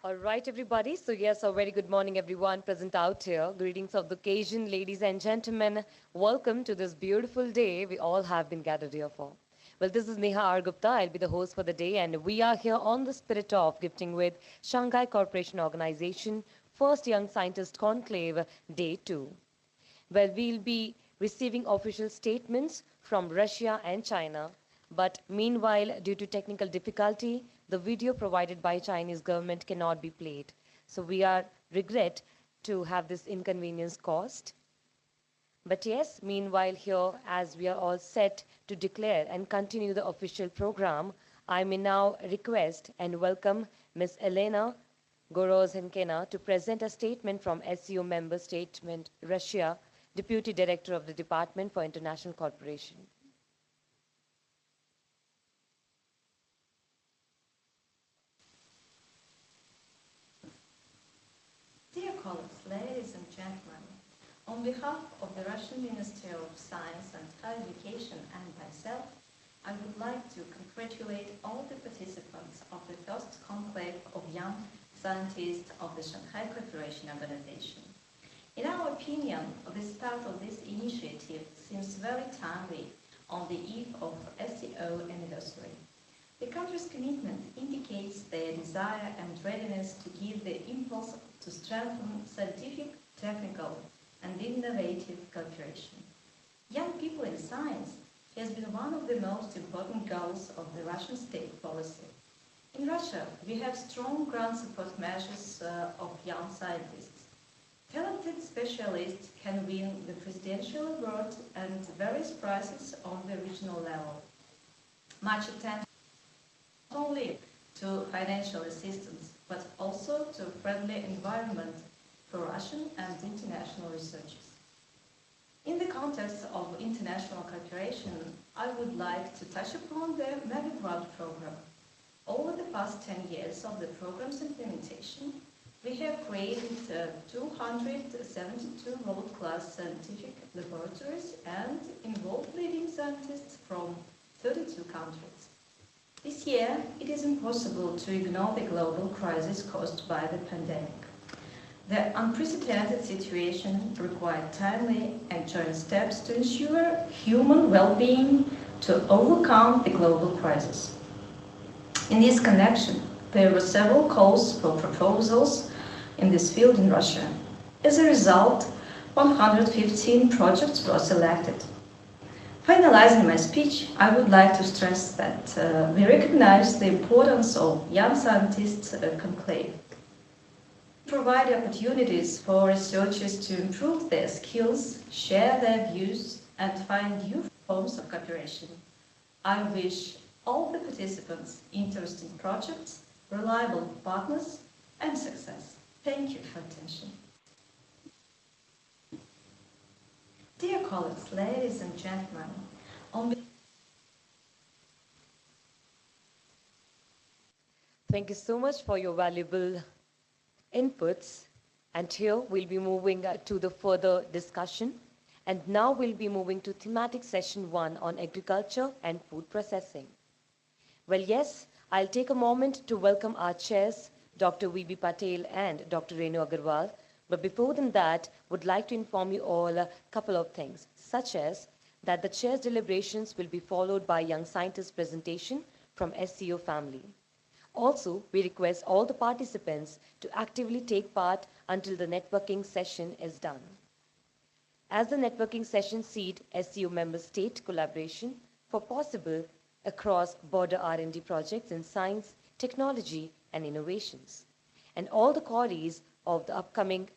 All right, everybody. So, yes, a very good morning, everyone present out here. Greetings of the occasion, ladies and gentlemen. Welcome to this beautiful day we all have been gathered here for. Well, this is Neha R. Gupta. I'll be the host for the day, and we are here on the spirit of gifting with Shanghai Corporation Organization First Young Scientist Conclave, Day 2. Well, we'll be receiving official statements from Russia and China. But meanwhile, due to technical difficulty, the video provided by Chinese government cannot be played. So we are regret to have this inconvenience caused. But yes, meanwhile here, as we are all set to declare and continue the official program, I may now request and welcome Ms. Elena Gorozenkina to present a statement from SEO member statement Russia, Deputy Director of the Department for International Cooperation. Dear colleagues, ladies and gentlemen, on behalf of the Russian Ministry of Science and Higher Education and myself, I would like to congratulate all the participants of the first conclave of young scientists of the Shanghai Cooperation Organization. In our opinion, the start of this initiative seems very timely on the eve of SEO anniversary. The country's commitment indicates their desire and readiness to give the impulse to strengthen scientific, technical, and innovative cooperation. Young people in science has been one of the most important goals of the Russian state policy. In Russia, we have strong grant support measures of young scientists. Talented specialists can win the presidential award and various prizes on the regional level. Much attention not only to financial assistance, but also to a friendly environment for Russian and international researchers. In the context of international cooperation, I would like to touch upon the Mega Grant program. Over the past 10 years of the program's implementation, we have created 272 world-class scientific laboratories and involved leading scientists from 32 countries. This year, it is impossible to ignore the global crisis caused by the pandemic. The unprecedented situation required timely and joint steps to ensure human well-being to overcome the global crisis. In this connection, there were several calls for proposals in this field in Russia. As a result, 115 projects were selected. Finalizing my speech, I would like to stress that we recognize the importance of young scientists conclave. Provide opportunities for researchers to improve their skills, share their views, and find new forms of cooperation. I wish all the participants interesting projects, reliable partners, and success. Thank you for attention. Dear colleagues, ladies and gentlemen, Thank you so much for your valuable inputs. And here we'll be moving to the further discussion. And now we'll be moving to Thematic Session 1 on agriculture and food processing. Well, yes, I'll take a moment to welcome our chairs, Dr. V.B. Patel and Dr. Renu Agarwal. But before than that, would like to inform you all a couple of things, such as that the chair's deliberations will be followed by young scientist presentation from SCO family. Also, we request all the participants to actively take part until the networking session is done. As the networking session seed SCO member state collaboration for possible across border R&D projects in science, technology, and innovations. And all the queries of the upcoming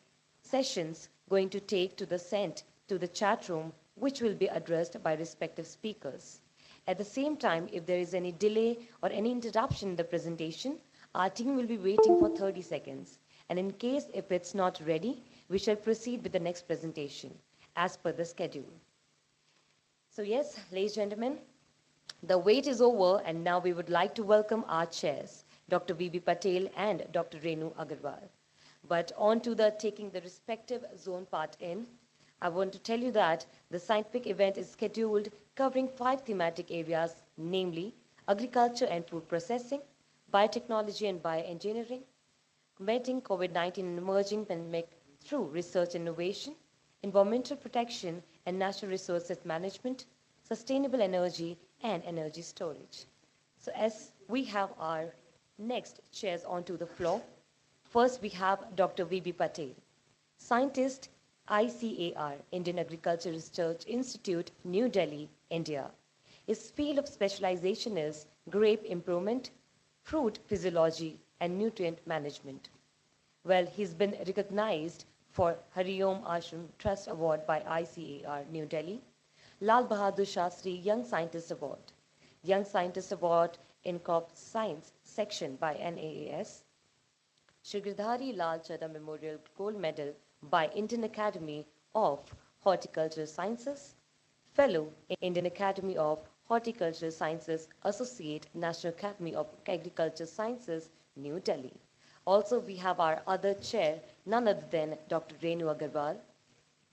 sessions going to take to the sent to the chat room, which will be addressed by respective speakers. At the same time, if there is any delay or any interruption in the presentation, our team will be waiting for 30 seconds. And in case if it's not ready, we shall proceed with the next presentation as per the schedule. So yes, ladies and gentlemen, the wait is over, and now we would like to welcome our chairs, Dr. V.B. Patel and Dr. Renu Agarwal. But on to the taking the respective zone part in, I want to tell you that the scientific event is scheduled covering 5 thematic areas, namely agriculture and food processing, biotechnology and bioengineering, combating COVID-19 and emerging pandemic through research innovation, environmental protection and natural resources management, sustainable energy, and energy storage. So as we have our next chairs onto the floor, first we have Dr. V.B. Patel, scientist, ICAR, Indian Agriculture Research Institute, New Delhi, India. His field of specialization is grape improvement, fruit physiology, and nutrient management. Well, he's been recognized for Hariom Ashram Trust Award by ICAR, New Delhi, Lal Bahadur Shastri Young Scientist Award, Young Scientist Award in Crop Science section by NAAS, Shri Girdhari Lal Chadha Memorial Gold Medal by Indian Academy of Horticultural Sciences, Fellow, Indian Academy of Horticultural Sciences, Associate, National Academy of Agricultural Sciences, New Delhi. Also, we have our other chair, none other than Dr. Renu Agarwal.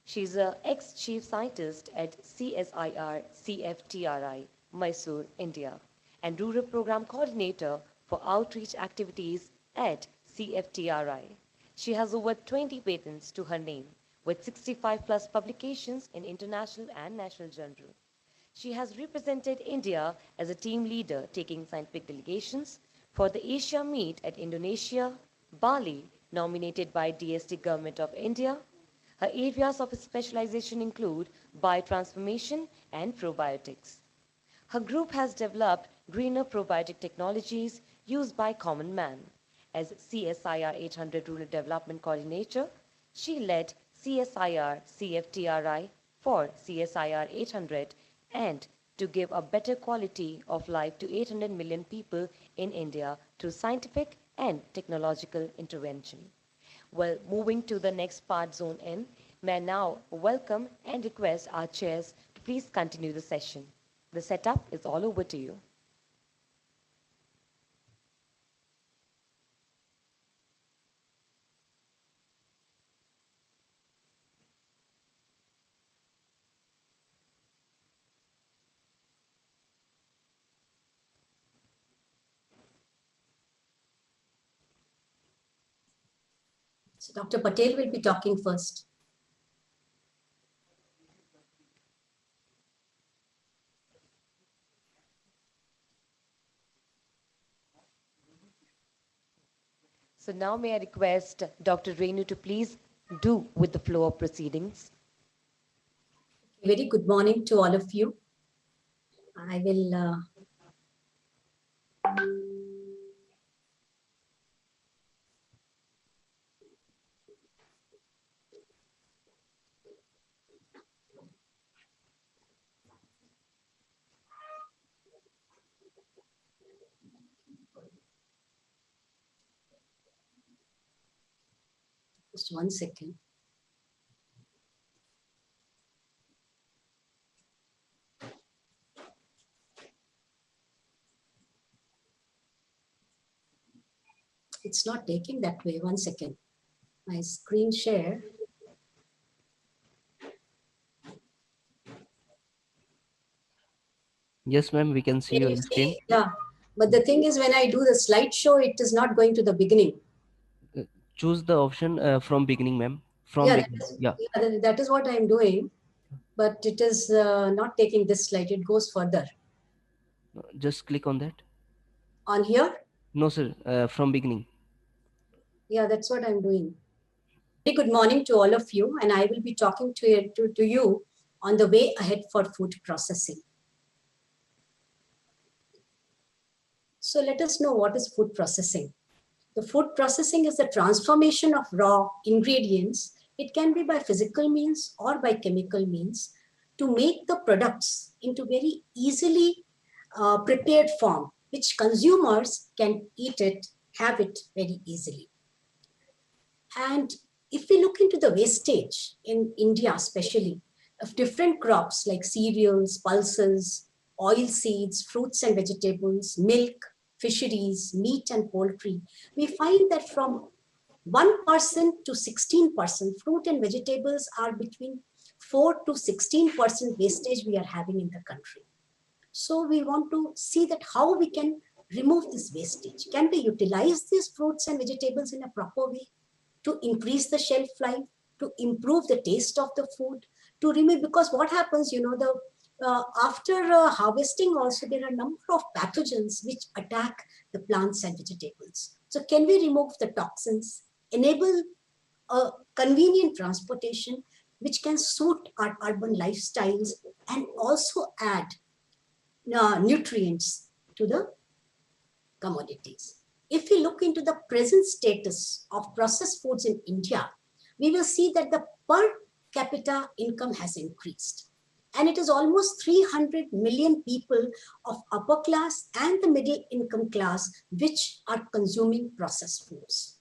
She's an ex-chief scientist at CSIR CFTRI, Mysore, India, and rural program coordinator for outreach activities at CFTRI. She has over 20 patents to her name, with 65 plus publications in international and national journals. She has represented India as a team leader taking scientific delegations for the Asia Meet at Indonesia, Bali, nominated by DST Government of India. Her areas of specialization include biotransformation and probiotics. Her group has developed greener probiotic technologies used by common man. As CSIR 800 Rural Development Coordinator, she led CSIR CFTRI for CSIR 800 and to give a better quality of life to 800 million people in India through scientific and technological intervention. Well, moving to the next part, Zone N, may I now welcome and request our chairs to please continue the session. The setup is all over to you. So Dr. Patel will be talking first. So now may I request Dr. Renu to please do with the flow of proceedings. Very good morning to all of you. I will just 1 second. It's not taking that way. 1 second. My screen share. Yes, ma'am, we can see Can your you screen. see? Yeah, but the thing is when I do the slideshow, it is not going to the beginning. Choose the option from beginning, ma'am. From Yeah, beginning. that is what I'm doing, but it is not taking this slide. It goes further. Just click on that. On here? No, sir, from beginning. Yeah, that's what I'm doing. Very good morning to all of you, and I will be talking to you on the way ahead for food processing. So let us know what is food processing. The food processing is the transformation of raw ingredients. It can be by physical means or by chemical means to make the products into very easily prepared form, which consumers can eat it, have it very easily. And if we look into the wastage in India, especially of different crops like cereals, pulses, oil seeds, fruits and vegetables, milk, fisheries, meat and poultry, we find that from 1% to 16%, fruit and vegetables are between 4 to 16% wastage we are having in the country. So we want to see that how we can remove this wastage? Can we utilize these fruits and vegetables in a proper way to increase the shelf life, to improve the taste of the food, to remove, because what happens, after harvesting also, there are a number of pathogens which attack the plants and vegetables. So can we remove the toxins, enable a convenient transportation which can suit our urban lifestyles, and also add nutrients to the commodities? If we look into the present status of processed foods in India, we will see that the per capita income has increased. And it is almost 300 million people of upper class and the middle income class which are consuming processed foods.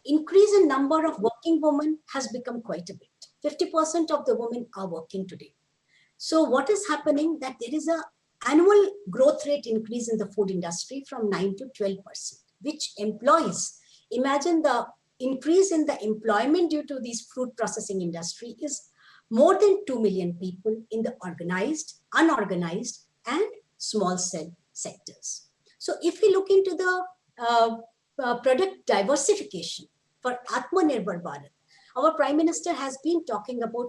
Increase in number of working women has become quite a bit. 50% of the women are working today. So what is happening, that there is a annual growth rate increase in the food industry from 9 to 12%, which employs, imagine the increase in the employment due to this food processing industry is more than 2 million people in the organized, unorganized, and small cell sectors. So if we look into the product diversification for Atmanirbhar Bharat, our Prime Minister has been talking about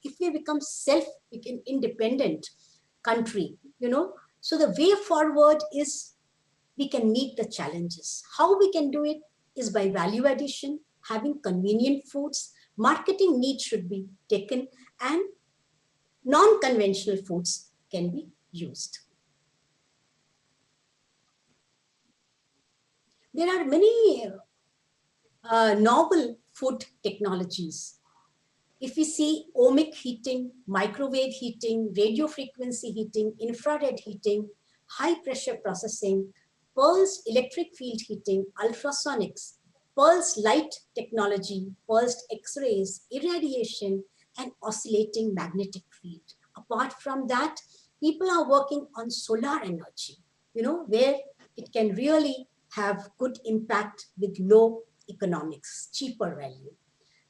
if we become independent country, so the way forward is we can meet the challenges. How we can do it is by value addition, having convenient foods, marketing needs should be taken, and non-conventional foods can be used. There are many novel food technologies. If we see ohmic heating, microwave heating, radio frequency heating, infrared heating, high pressure processing, pulsed electric field heating, ultrasonics, pulsed light technology, pulsed X-rays, irradiation, and oscillating magnetic field. Apart from that, people are working on solar energy, where it can really have good impact with low economics, cheaper value.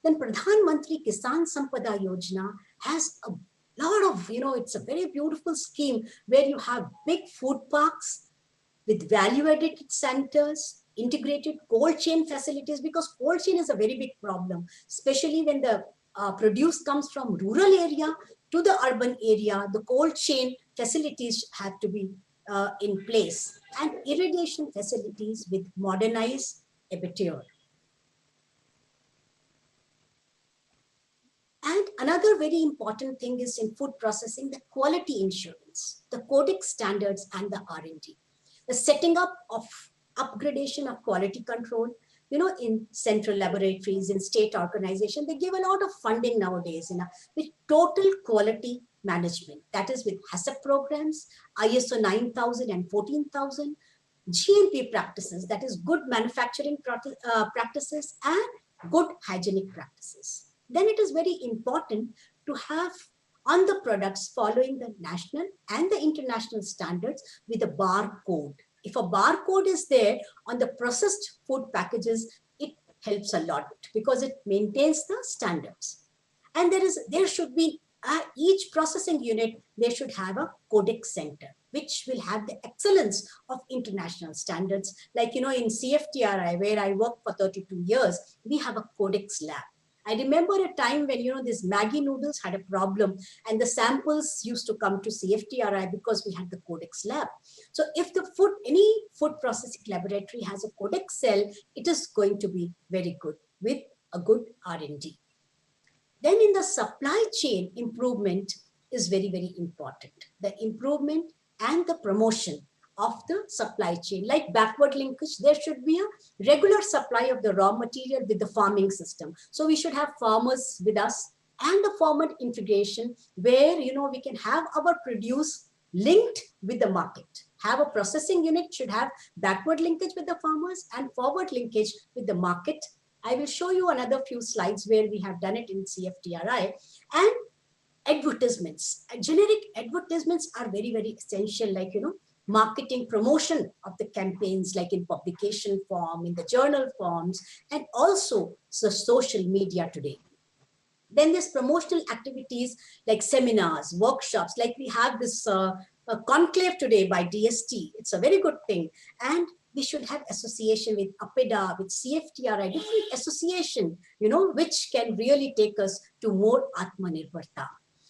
Then Pradhan Mantri Kisan Sampada Yojana has a lot of, it's a very beautiful scheme where you have big food parks with value-added centers, integrated cold chain facilities, because cold chain is a very big problem, especially when the produce comes from rural area to the urban area. The cold chain facilities have to be in place, and irrigation facilities with modernized abattoir. And another very important thing is in food processing, the quality insurance, the codex standards, and the R&D. The setting up of upgradation of quality control, in central laboratories, in state organization, they give a lot of funding nowadays, with total quality management. That is with HACCP programs, ISO 9000 and 14000, GMP practices, that is good manufacturing practices, and good hygienic practices. Then it is very important to have on the products following the national and the international standards with a barcode. If a barcode is there on the processed food packages, it helps a lot because it maintains the standards. And there should be each processing unit, they should have a codex center, which will have the excellence of international standards. Like, in CFTRI, where I worked for 32 years, we have a codex lab. I remember a time when, this Maggi noodles had a problem and the samples used to come to CFTRI because we had the codex lab. So if any food processing laboratory has a codex cell, it is going to be very good with a good R&D. Then in the supply chain, improvement is very, very important. The improvement and the promotion of the supply chain, like backward linkage, there should be a regular supply of the raw material with the farming system. So we should have farmers with us and the farmer integration where, we can have our produce linked with the market. Have a processing unit should have backward linkage with the farmers and forward linkage with the market. I will show you another few slides where we have done it in CFTRI. And advertisements, generic advertisements are very, very essential, like, marketing promotion of the campaigns, like in publication form, in the journal forms, and also the social media today. Then there's promotional activities like seminars, workshops, like we have this conclave today by DST. It's a very good thing. And we should have association with APEDA, with CFTRI, different association, which can really take us to more Atmanirbharta.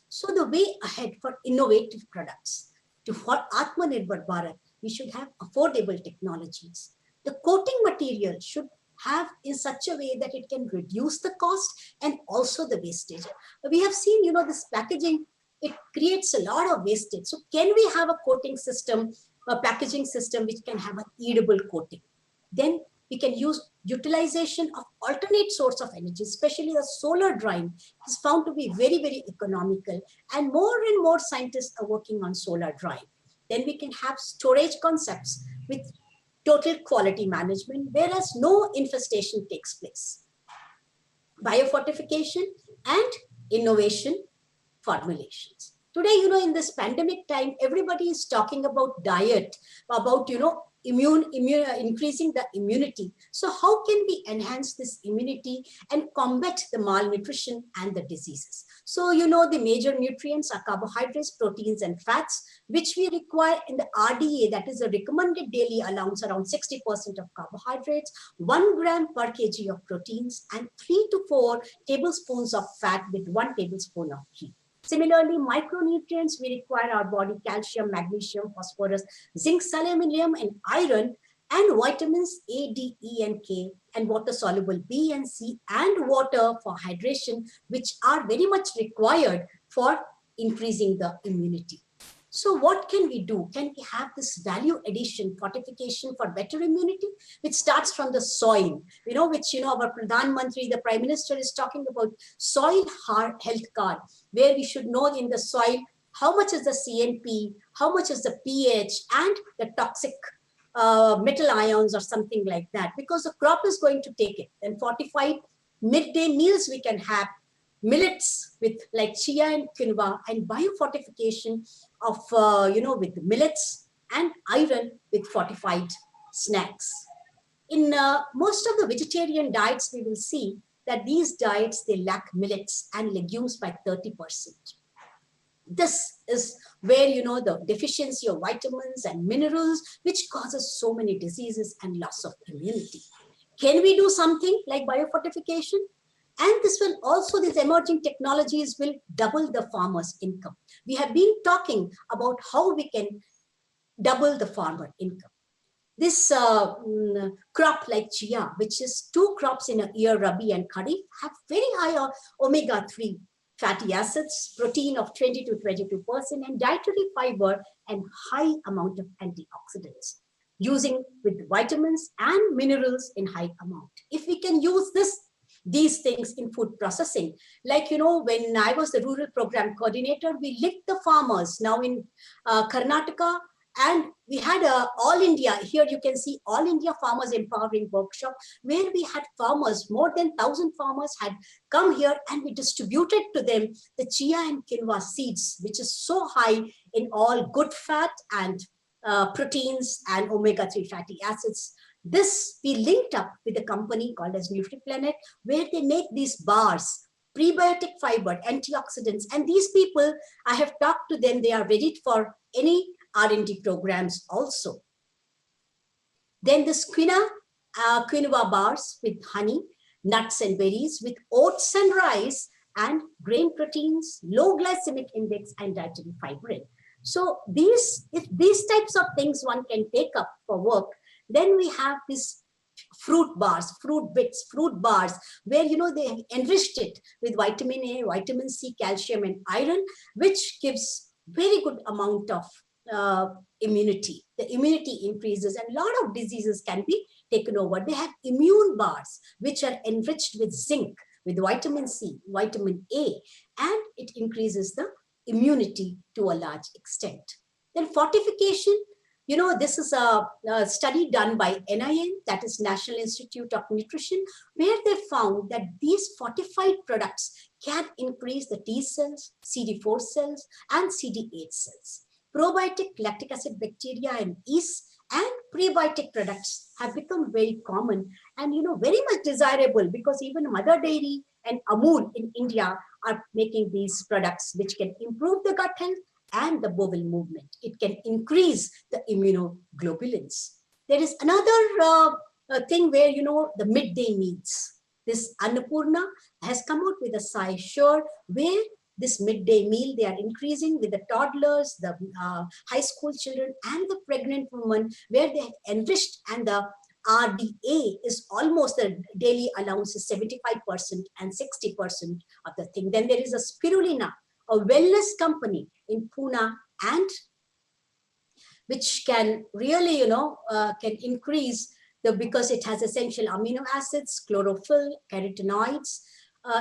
So the way ahead for innovative products, for Atmanirbhar Bharat, we should have affordable technologies. The coating material should have in such a way that it can reduce the cost and also the wastage. We have seen, this packaging, it creates a lot of wastage. So can we have a coating system, a packaging system which can have an edible coating? Then we can use utilization of alternate source of energy, especially the solar drying is found to be very, very economical. And more scientists are working on solar drying. Then we can have storage concepts with total quality management, whereas no infestation takes place. Biofortification and innovation formulations. Today, in this pandemic time, everybody is talking about diet, about, increasing the immunity. So how can we enhance this immunity and combat the malnutrition and the diseases? So, the major nutrients are carbohydrates, proteins, and fats, which we require in the RDA, that is a recommended daily allowance, around 60% of carbohydrates, 1 gram per kg of proteins, and 3 to 4 tablespoons of fat with 1 tablespoon of ghee. Similarly, micronutrients, we require our body calcium, magnesium, phosphorus, zinc, selenium, and iron, and vitamins A, D, E, and K, and water-soluble B and C, and water for hydration, which are very much required for increasing the immunity. So what can we do? Can we have this value addition, fortification for better immunity, which starts from the soil, which, our Pradhan Mantri, the Prime Minister, is talking about soil health card, where we should know in the soil how much is the CNP, how much is the pH, and the toxic metal ions or something like that, because the crop is going to take it. And fortified midday meals we can have, millets with like chia and quinoa, and biofortification of, with millets, and iron with fortified snacks. In most of the vegetarian diets, we will see that these diets, they lack millets and legumes by 30%. This is where, the deficiency of vitamins and minerals, which causes so many diseases and loss of immunity. Can we do something like biofortification? And this will also, these emerging technologies will double the farmer's income. We have been talking about how we can double the farmer income. This crop like chia, which is 2 crops in a year, Rabi and Kharif, have very high omega-3 fatty acids, protein of 20 to 22%, and dietary fiber and high amount of antioxidants, using with vitamins and minerals in high amount. If we can use these things in food processing, like, when I was the rural program coordinator, we linked the farmers now in Karnataka, and we had a all India, here you can see all India Farmers Empowering Workshop, where we had farmers, more than 1,000 farmers had come here, and we distributed to them the chia and quinoa seeds, which is so high in all good fat and proteins and omega-3 fatty acids. This we linked up with a company called as NutriPlanet, where they make these bars, prebiotic fiber, antioxidants. And these people, I have talked to them, they are ready for any R&D programs also. Then this quinoa bars with honey, nuts and berries, with oats and rice, and grain proteins, low glycemic index, and dietary fiber. So if these types of things one can take up for work, then we have this fruit bars, fruit bits, fruit bars, where, they enriched it with vitamin A, vitamin C, calcium, and iron, which gives very good amount of immunity. The immunity increases, and a lot of diseases can be taken over. They have immune bars, which are enriched with zinc, with vitamin C, vitamin A, and it increases the immunity to a large extent. Then fortification, this is a study done by NIN, that is National Institute of Nutrition, where they found that these fortified products can increase the T cells, CD4 cells, and CD8 cells. Probiotic lactic acid bacteria and yeast and prebiotic products have become very common and, very much desirable, because even Mother Dairy and Amul in India are making these products which can improve the gut health and the bowel movement. It can increase the immunoglobulins. There is another thing where, the midday meals. This Annapurna has come out with a SciSure where this midday meal, they are increasing with the toddlers, the high school children, and the pregnant woman, where they have enriched, and the RDA is almost the daily allowance is 75% and 60% of the thing. Then there is a Spirulina, a wellness company in Pune, and which can really, can increase because it has essential amino acids, chlorophyll, carotenoids.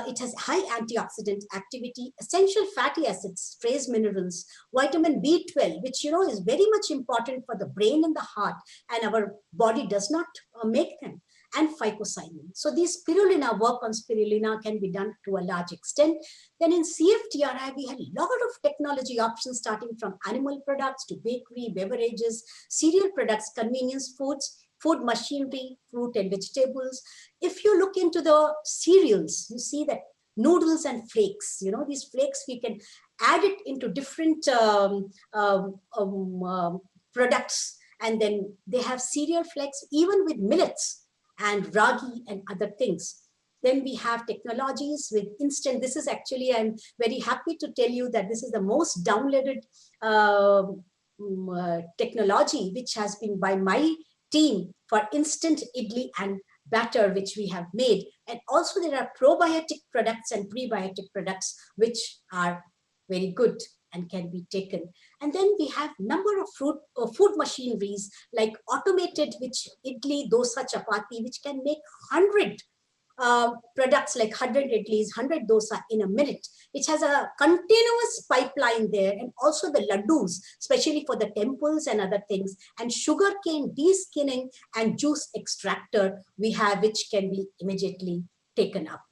It has high antioxidant activity, essential fatty acids, trace minerals, vitamin B12, which, is very much important for the brain and the heart, and our body does not make them, and phycocyanin. So these spirulina, work on spirulina can be done to a large extent. Then in CFTRI, we had a lot of technology options, starting from animal products to bakery, beverages, cereal products, convenience foods, food machinery, fruit and vegetables. If you look into the cereals, you see that noodles and flakes, these flakes, we can add it into different products. And then they have cereal flakes, even with millets and ragi and other things. Then we have technologies with instant. This is actually, I'm very happy to tell you that this is the most downloaded technology, which has been by my team for instant idli and batter, which we have made. And also there are probiotic products and prebiotic products, which are very good and can be taken. And then we have number of food machineries like automated, which idli, dosa, chapati, which can make 100 products, like 100 idlis, 100 dosa in a minute. It has a continuous pipeline there, and also the laddus, especially for the temples and other things, and sugarcane de-skinning and juice extractor we have, which can be immediately taken up.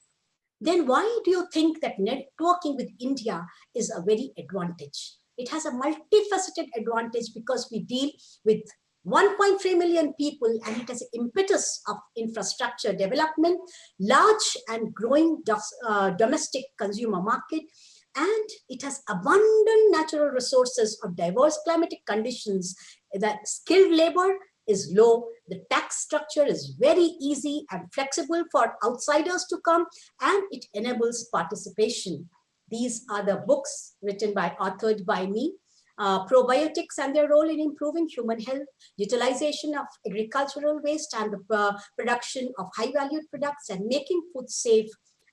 Then why do you think that networking with India is a very advantage? It has a multifaceted advantage because we deal with 1.3 million people, and it has an impetus of infrastructure development, large and growing domestic consumer market, and it has abundant natural resources of diverse climatic conditions. The skilled labor is low, the tax structure is very easy and flexible for outsiders to come, and it enables participation. These are the books authored by me. Probiotics and their role in improving human health, utilization of agricultural waste and the production of high-valued products, and making food safe,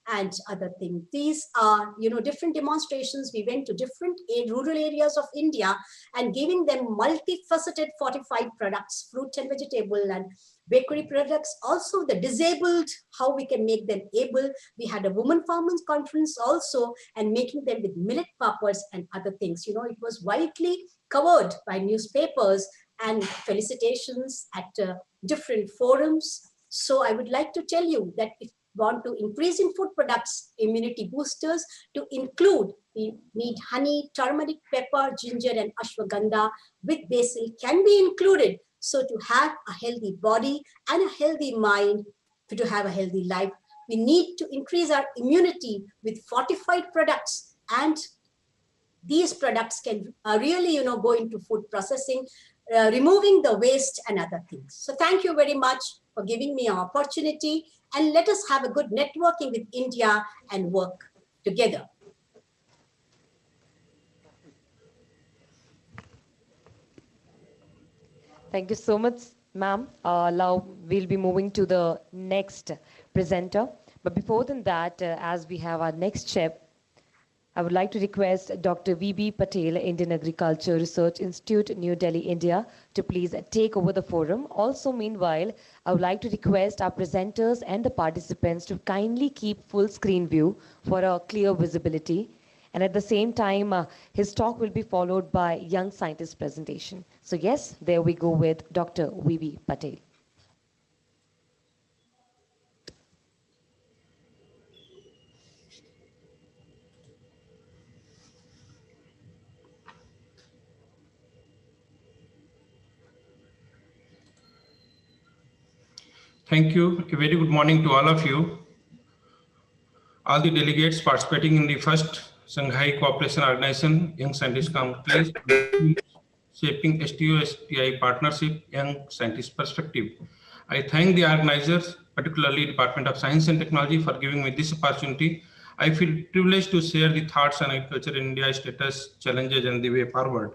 and other things. These are, different demonstrations. We went to different rural areas of India and giving them multifaceted fortified products, fruit and vegetable and bakery products. Also the disabled, how we can make them able. We had a women farmers conference also, and making them with millet pappers and other things. It was widely covered by newspapers, and felicitations at different forums. So I would like to tell you that if want to increase in food products, immunity boosters, to include, we need honey, turmeric, pepper, ginger, and ashwagandha with basil can be included. So to have a healthy body and a healthy mind, to have a healthy life, we need to increase our immunity with fortified products, and these products can really, go into food processing, removing the waste and other things. So thank you very much for giving me an opportunity, and let us have a good networking with India and work together. Thank you so much, ma'am. Now we'll be moving to the next presenter. But before that, as we have our next chef, I would like to request Dr. V.B. Patel, Indian Agriculture Research Institute, New Delhi, India, to please take over the forum. Also, meanwhile, I would like to request our presenters and the participants to kindly keep full screen view for a clear visibility. And at the same time, his talk will be followed by young scientist presentation. So yes, there we go with Dr. V.B. Patel. Thank you. A very good morning to all of you. All the delegates participating in the first Shanghai Cooperation Organization Young Scientist Conclave, shaping STO-STI partnership Young Scientist Perspective. I thank the organizers, particularly Department of Science and Technology, for giving me this opportunity. I feel privileged to share the thoughts on agriculture in India, status, challenges, and the way forward.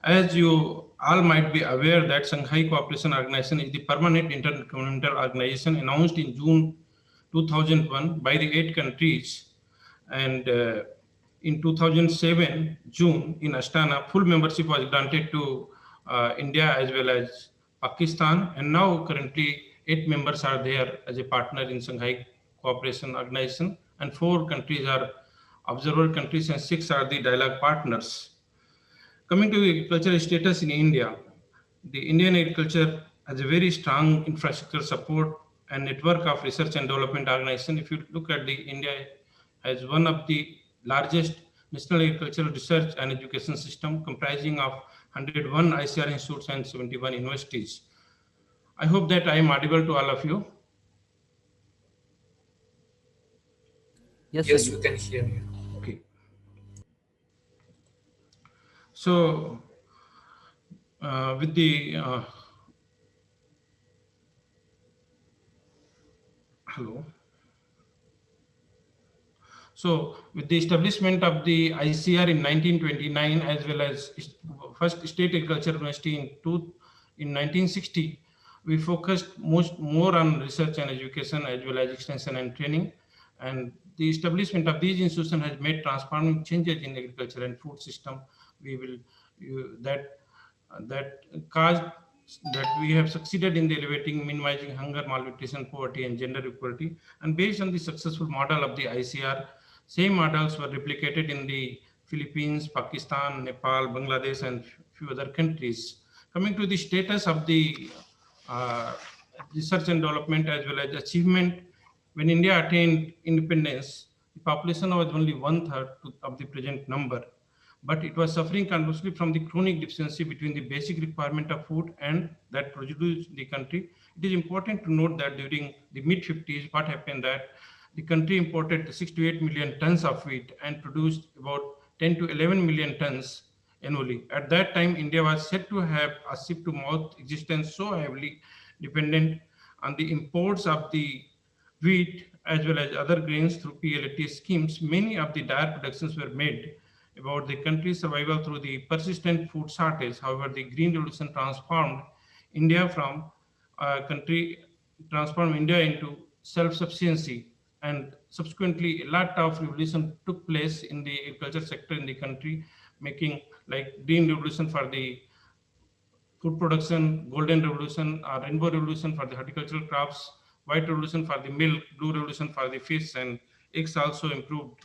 As you all might be aware that Shanghai Cooperation Organization is the permanent intergovernmental organization announced in June 2001 by the 8 countries, and in 2007 June in Astana, full membership was granted to India as well as Pakistan, and now currently 8 members are there as a partner in Shanghai Cooperation Organization, and 4 countries are observer countries and 6 are the dialogue partners. Coming to agricultural status in India, the Indian agriculture has a very strong infrastructure support and network of research and development organization. If you look at the India as one of the largest national agricultural research and education system comprising of 101 ICR institutes and 71 universities. I hope that I am audible to all of you. Yes, Yes, sir. we can hear you. Okay. So, with the hello. So, with the establishment of the ICR in 1929, as well as first State Agriculture University in 1960, we focused more on research and education as well as extension and training. And the establishment of these institutions has made transforming changes in agriculture and food system. We will that caused that we have succeeded in elevating, minimizing hunger, malnutrition, poverty, and gender equality. And based on the successful model of the ICR, same models were replicated in the Philippines, Pakistan, Nepal, Bangladesh, and few other countries. Coming to the status of the research and development as well as achievement, when India attained independence, the population was only 1/3 of the present number, but it was suffering conversely from the chronic deficiency between the basic requirement of food and that produced the country. It is important to note that during the mid-50s, what happened that the country imported 6 to 8 million tons of wheat and produced about 10 to 11 million tons annually. At that time, India was said to have a ship-to-mouth existence so heavily dependent on the imports of the wheat as well as other grains through PLAT schemes. Many of the dire predictions were made about the country's survival through the persistent food shortage. However, the Green Revolution transformed India into self-sufficiency, and subsequently a lot of revolution took place in the agriculture sector in the country, making like Green Revolution for the food production, Golden Revolution, or Rainbow Revolution for the horticultural crops, White Revolution for the milk, Blue Revolution for the fish, and eggs also improved.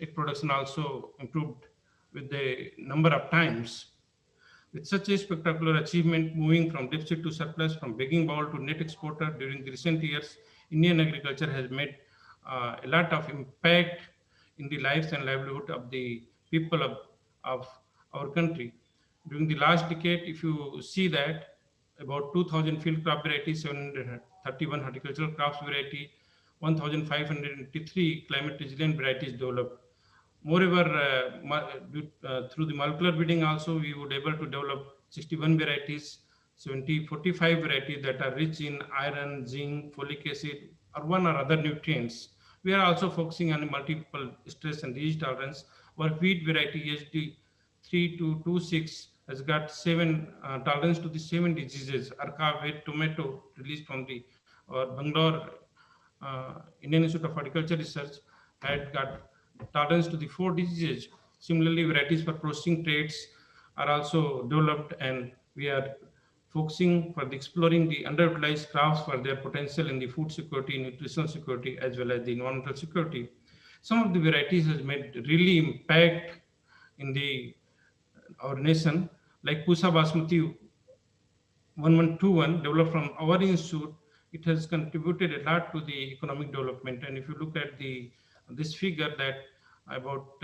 Egg production also improved with the number of times. With such a spectacular achievement, moving from deficit to surplus, from begging bowl to net exporter during the recent years, Indian agriculture has made a lot of impact in the lives and livelihood of the people of our country. During the last decade, if you see that about 2,000 field crop varieties, 731 horticultural crops variety, 1,583 climate resilient varieties developed. Moreover, through the molecular breeding also, we would able to develop 61 varieties, 45 varieties that are rich in iron, zinc, folic acid, or one or other nutrients. We are also focusing on multiple stress and disease tolerance. Our wheat variety HD 3226 has got 7 tolerance to the 7 diseases. Arka wheat tomato released from the Bangalore Indian Institute of Horticulture Research had got tolerance to the 4 diseases. Similarly, varieties for processing traits are also developed, and we are focusing for exploring the underutilized crops for their potential in the food security, nutritional security, as well as the environmental security. Some of the varieties has made really impact in our nation, like Pusa Basmati 1121 developed from our institute. It has contributed a lot to the economic development. And if you look at this figure, that about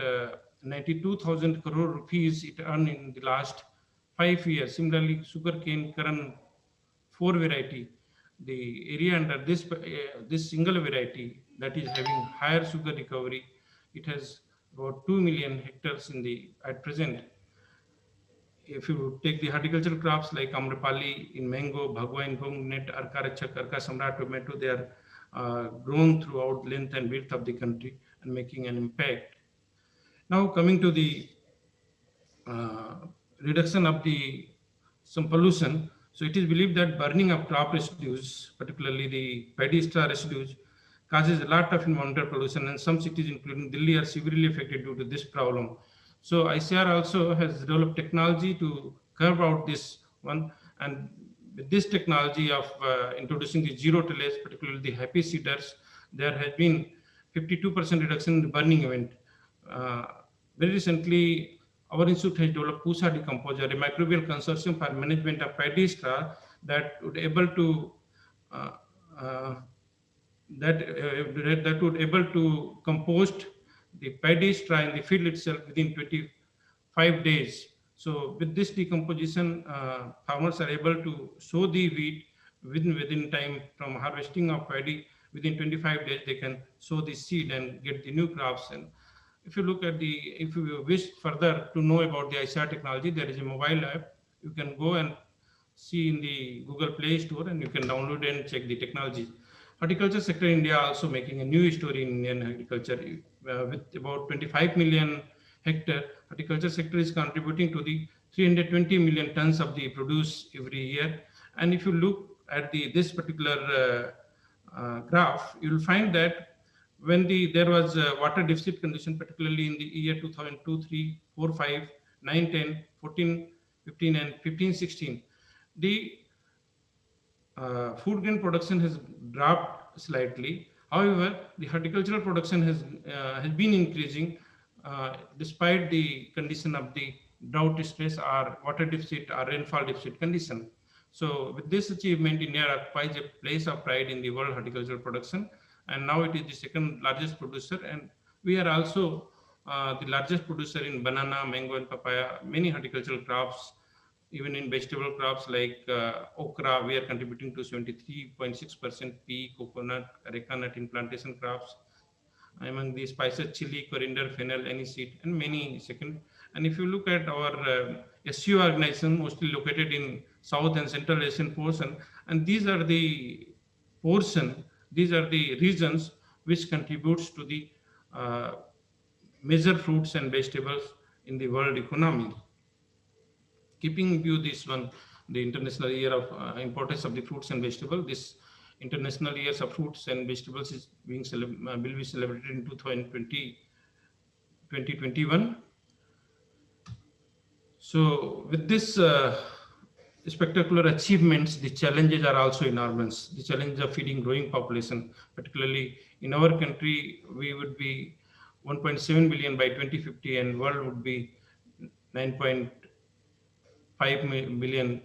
92,000 crore rupees it earned in the last 5 years. Similarly, sugarcane Karan 4 variety, the area under this single variety that is having higher sugar recovery, it has about 2 million hectares at present. If you take the horticultural crops like Amrapali in mango, Bhagwa in coconut, Arka Rachak, Arka Samrat tomato, they are grown throughout length and width of the country and making an impact. Now coming to the uh, reduction of some pollution. So it is believed that burning of crop residues, particularly the paddy straw residues, causes a lot of environmental pollution, and some cities, including Delhi, are severely affected due to this problem. So ICR also has developed technology to curb out this one, and with this technology of introducing the zero tillage, particularly the happy seeders, there has been 52% reduction in the burning event. Uh, Very recently, our institute has developed Pusa decomposer, a microbial consortium for management of paddy straw that would able to uh, uh, that would able to compost the paddy straw in the field itself within 25 days. So with this decomposition, farmers are able to sow the wheat within time from harvesting of paddy. Within 25 days, they can sow the seed and get the new crops. And if you look at if you wish further to know about the ICR technology, there is a mobile app. You can go and see in the Google Play Store, and you can download and check the technology. Horticulture sector in India also making a new story in Indian agriculture. With about 25 million hectare, horticulture sector is contributing to the 320 million tons of the produce every year. And if you look at this particular graph, you will find that when there was a water deficit condition, particularly in the year 2002, 3, 4, 5, 9, 10, 14, 15, and 15, 16, the food grain production has dropped slightly. However, the horticultural production has been increasing despite the condition of the drought stress or water deficit or rainfall deficit condition. So with this achievement, India occupies a place of pride in the world horticultural production, and now it is the second largest producer, and we are also the largest producer in banana, mango, and papaya, many horticultural crops. Even in vegetable crops like okra, we are contributing to 73.6%, pea, coconut, areca nut in plantation crops. Among the spices, chili, coriander, fennel, aniseed, and many second. And if you look at our SU organization, mostly located in South and Central Asian portion, and these are the regions which contributes to the major fruits and vegetables in the world economy. Keeping in view this one, the International Year of Importance of the Fruits and Vegetables, this International Years of Fruits and Vegetables is will be celebrated in 2021. So with this spectacular achievements, the challenges are also enormous. The challenge of feeding growing population, particularly in our country, we would be 1.7 billion by 2050, and world would be 9.5 billion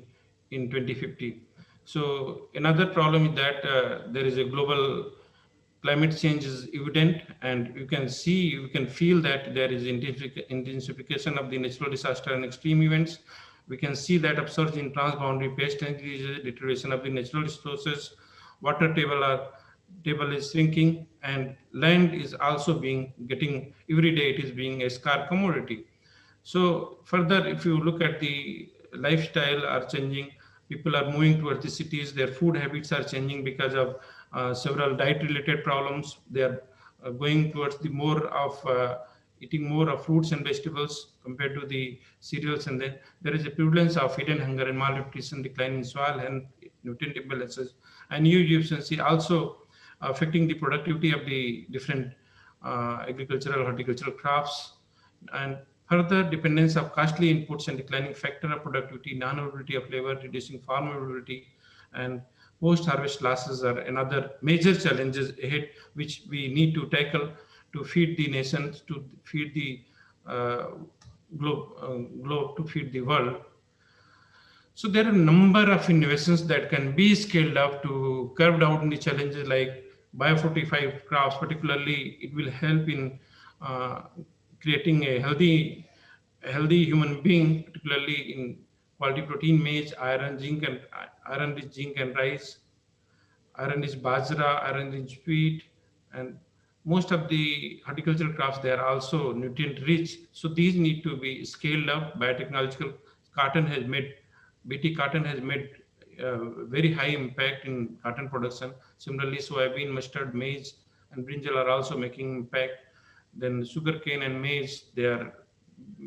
in 2050. So another problem is that there is a global climate change is evident, and you can feel that there is intensification of the natural disaster and extreme events. We can see that upsurge in transboundary pest and diseases, deterioration of the natural resources, water table is shrinking, and land is also getting every day it is being a scarce commodity. So further, if you look at the lifestyle are changing, people are moving towards the cities, their food habits are changing because of several diet related problems. They are going towards the eating more of fruits and vegetables compared to the cereals, and then there is a prevalence of hidden hunger and malnutrition, declining soil and nutrient imbalances, and new efficiency also affecting the productivity of the different agricultural horticultural crops, and further dependence of costly inputs and declining factor of productivity, non-availability of labor, reducing farm availability, and post-harvest losses are another major challenges ahead, which we need to tackle to feed the nations, to feed the globe, to feed the world. So there are a number of innovations that can be scaled up to curb down the challenges like biofortified crops. Particularly, it will help in creating a healthy human being, particularly in quality protein, maize, iron, zinc, and iron-rich zinc and rice, iron-rich bajra, iron-rich wheat, and most of the horticultural crops, they are also nutrient rich. So these need to be scaled up. Biotechnological cotton has made, BT cotton has made very high impact in cotton production. Similarly, soybean, mustard, maize, and brinjal are also making impact. Then sugarcane and maize, they are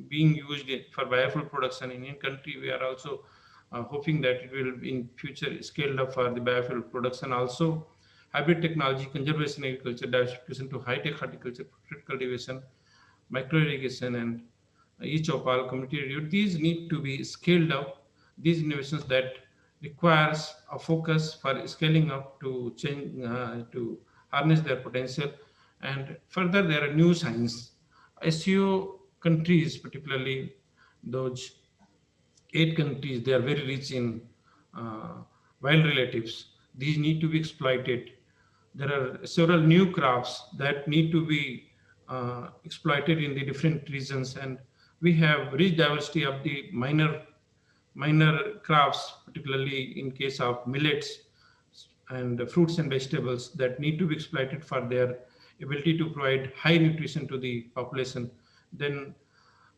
being used for biofuel production. In Indian country, we are also hoping that it will in future scaled up for the biofuel production also. Hybrid technology, conservation agriculture, diversification to high-tech horticulture, fruit cultivation, micro irrigation, and each of our community radio. These need to be scaled up. These innovations that requires a focus for scaling up to change, to harness their potential. And further, there are new science. SEO countries, particularly those 8 countries, they are very rich in uh, wild relatives. These need to be exploited. There are several new crops that need to be exploited in the different regions, and we have rich diversity of the minor crops, particularly in case of millets and fruits and vegetables that need to be exploited for their ability to provide high nutrition to the population. Then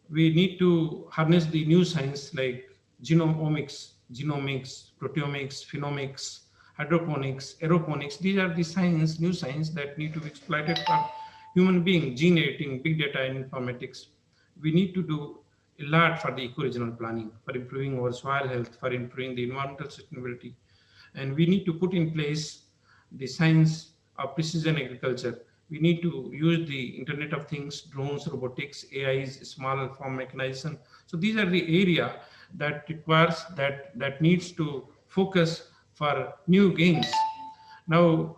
we need to harness the new science like genomics, proteomics, phenomics, hydroponics, aeroponics. These are the new science that need to be exploited for human being, gene editing, big data and informatics. We need to do a lot for the eco-regional planning, for improving our soil health, for improving the environmental sustainability. And we need to put in place the science of precision agriculture. We need to use the Internet of Things, drones, robotics, AIs, small farm mechanization. So these are the area that requires, that needs to focus for new gains. Now,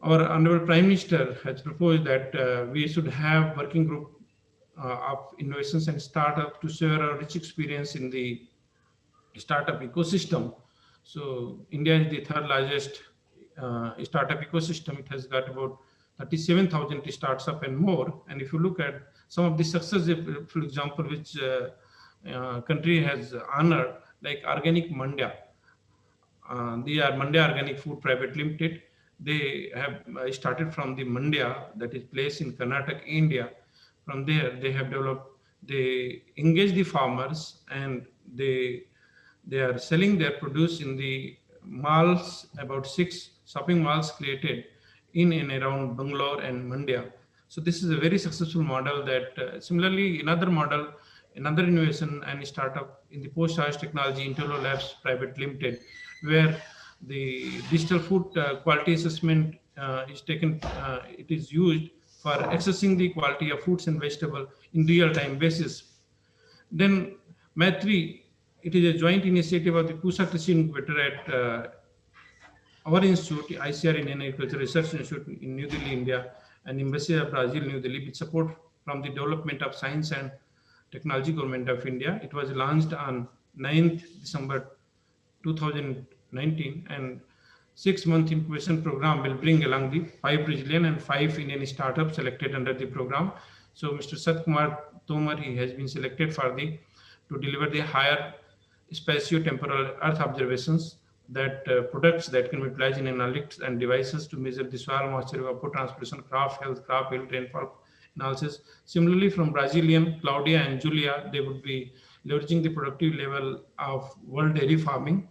our Honorable Prime Minister has proposed that we should have working group of innovations and startup to share our rich experience in the startup ecosystem. So India is the third largest startup ecosystem. It has got about 37,000 startups and more. And if you look at some of the successes, for example, which country has honored, like Organic Mandya. They are Mandya Organic Food Private Limited. They have started from the Mandya, that is placed in Karnataka, India. From there, they have developed, they engage the farmers, and they are selling their produce in the malls, about 6 shopping malls created in and around Bangalore and Mandya. So this is a very successful model that similarly another model, another innovation and startup in the post-harvest technology, Intello Labs Private Limited, where the digital food quality assessment is taken, it is used for assessing the quality of fruits and vegetables in real-time basis. Then Maitri, it is a joint initiative of the Pusa Krishi Incubator at our institute, ICR Indian Agriculture Research Institute in New Delhi, India, and Embassy of Brazil, New Delhi, with support from the Development of Science and Technology Government of India. It was launched on 9th December 2019, and 6-month incubation program will bring along the 5 Brazilian and 5 Indian startups selected under the program. So Mr. Kumar Tomar, he has been selected for to deliver the higher spatio-temporal Earth observations, that products that can be utilized in analytics and devices to measure the soil moisture, evapotranspiration, crop health, crop yield, rainfall analysis. Similarly, from Brazilian, Claudia and Julia, they would be leveraging the productive level of world dairy farming.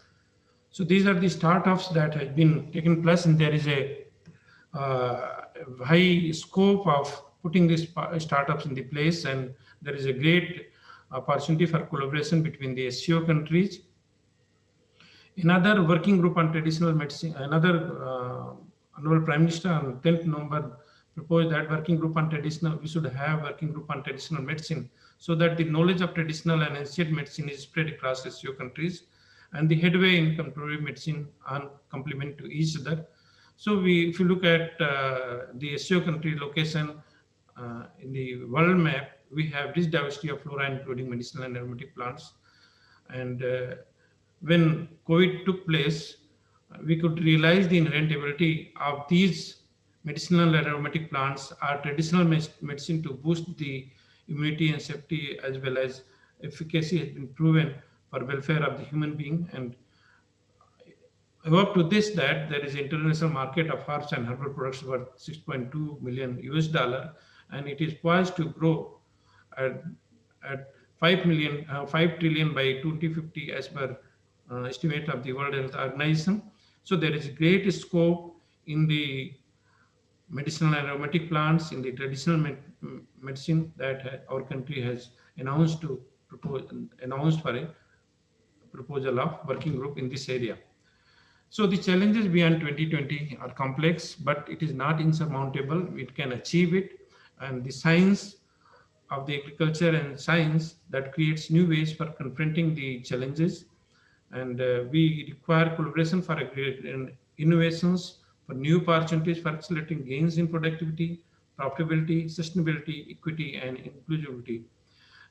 So these are the startups that have been taken place, and there is a high scope of putting these startups in the place, and there is a great opportunity for collaboration between the SCO countries. Another working group on traditional medicine, Honorable Prime Minister on 10th November proposed that working group on traditional, we should have working group on traditional medicine, so that the knowledge of traditional and ancient medicine is spread across SCO countries, and the headway in contemporary medicine are complement to each other. So if you look at the SCO country location in the world map, we have rich diversity of flora, including medicinal and aromatic plants. And when COVID took place, we could realize the inherent ability of these medicinal and aromatic plants, our traditional medicine, to boost the immunity and safety, as well as efficacy has been proven for welfare of the human being. And Hope to this that there is international market of herbs and herbal products worth 6.2 million US dollar, and it is poised to grow at, at 5 trillion by 2050 as per estimate of the World Health Organization. So there is great scope in the medicinal and aromatic plants, in the traditional medicine that our country has announced for a proposal of working group in this area. So the challenges beyond 2020 are complex, but it is not insurmountable. We can achieve it, and the science of the agriculture and science that creates new ways for confronting the challenges. And we require collaboration for innovations, for new opportunities, for accelerating gains in productivity, profitability, sustainability, equity, and inclusivity.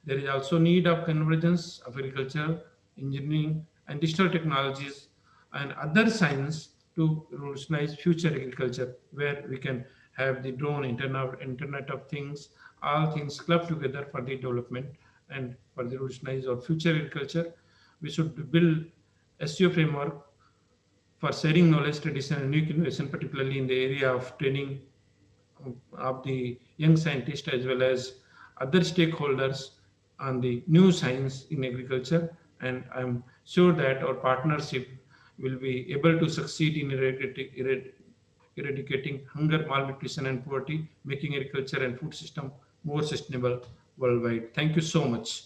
There is also need of convergence of agriculture, engineering, and digital technologies and other science to revolutionize future agriculture, where we can have the drone, internet of things, all things clubbed together for the development and for the revolutionize our future agriculture. We should build SEO framework for sharing knowledge, tradition, and new innovation, particularly in the area of training of the young scientists as well as other stakeholders on the new science in agriculture. And I'm sure that our partnership will be able to succeed in eradicating hunger, malnutrition, and poverty, making agriculture and food system more sustainable worldwide. Thank you so much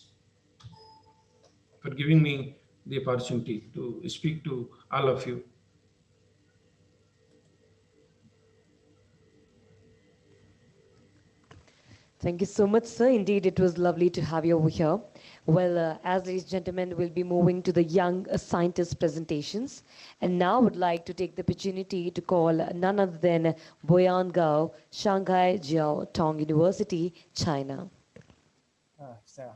for giving me the opportunity to speak to all of you. Thank you so much, sir. Indeed, it was lovely to have you over here. Well, as ladies and gentlemen, we'll be moving to the young scientist presentations. And now I would like to take the opportunity to call none other than Boyan Gao, Shanghai Jiao Tong University, China.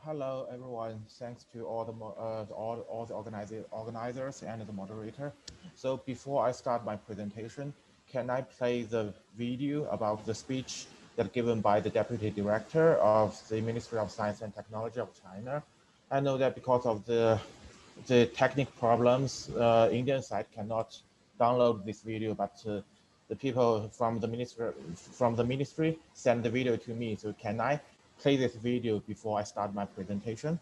Hello, everyone. Thanks to all the organizers and the moderator. So before I start my presentation, can I play the video about the speech that given by the Deputy Director of the Ministry of Science and Technology of China? I know that because of the technical problems, Indian side cannot download this video, but the people from the ministry send the video to me. So can I play this video before I start my presentation?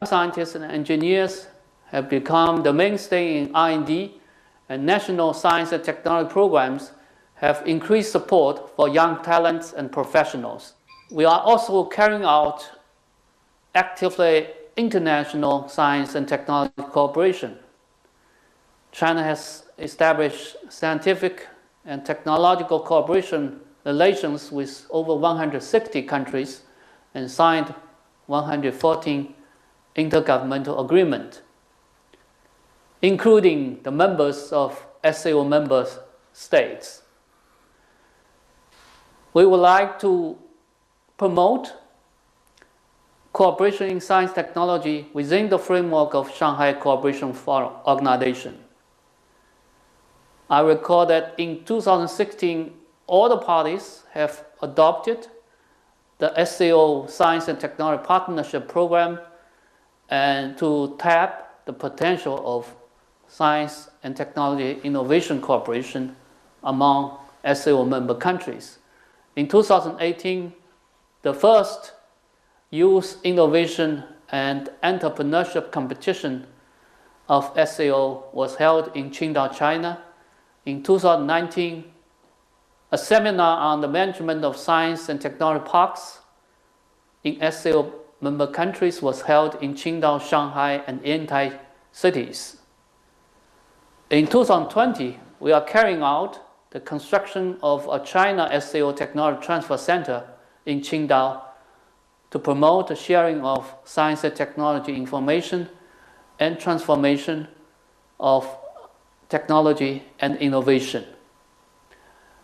Scientists and engineers have become the mainstay in R&D, and national science and technology programs have increased support for young talents and professionals. We are also carrying out actively international science and technology cooperation. China has established scientific and technological cooperation relations with over 160 countries and signed 114 intergovernmental agreements, including the members of SAO member states. We would like to promote cooperation in science technology within the framework of Shanghai Cooperation Forum Organization. I recall that in 2016, all the parties have adopted the SAO Science and Technology Partnership Program and to tap the potential of science and technology innovation cooperation among SAO member countries. In 2018, the first Youth Innovation and Entrepreneurship Competition of SAO was held in Qingdao, China. In 2019, a seminar on the management of science and technology parks in SAO member countries was held in Qingdao, Shanghai, and Yantai cities. In 2020, we are carrying out the construction of a China SAO Technology Transfer Center in Qingdao to promote the sharing of science and technology information and transformation of technology and innovation.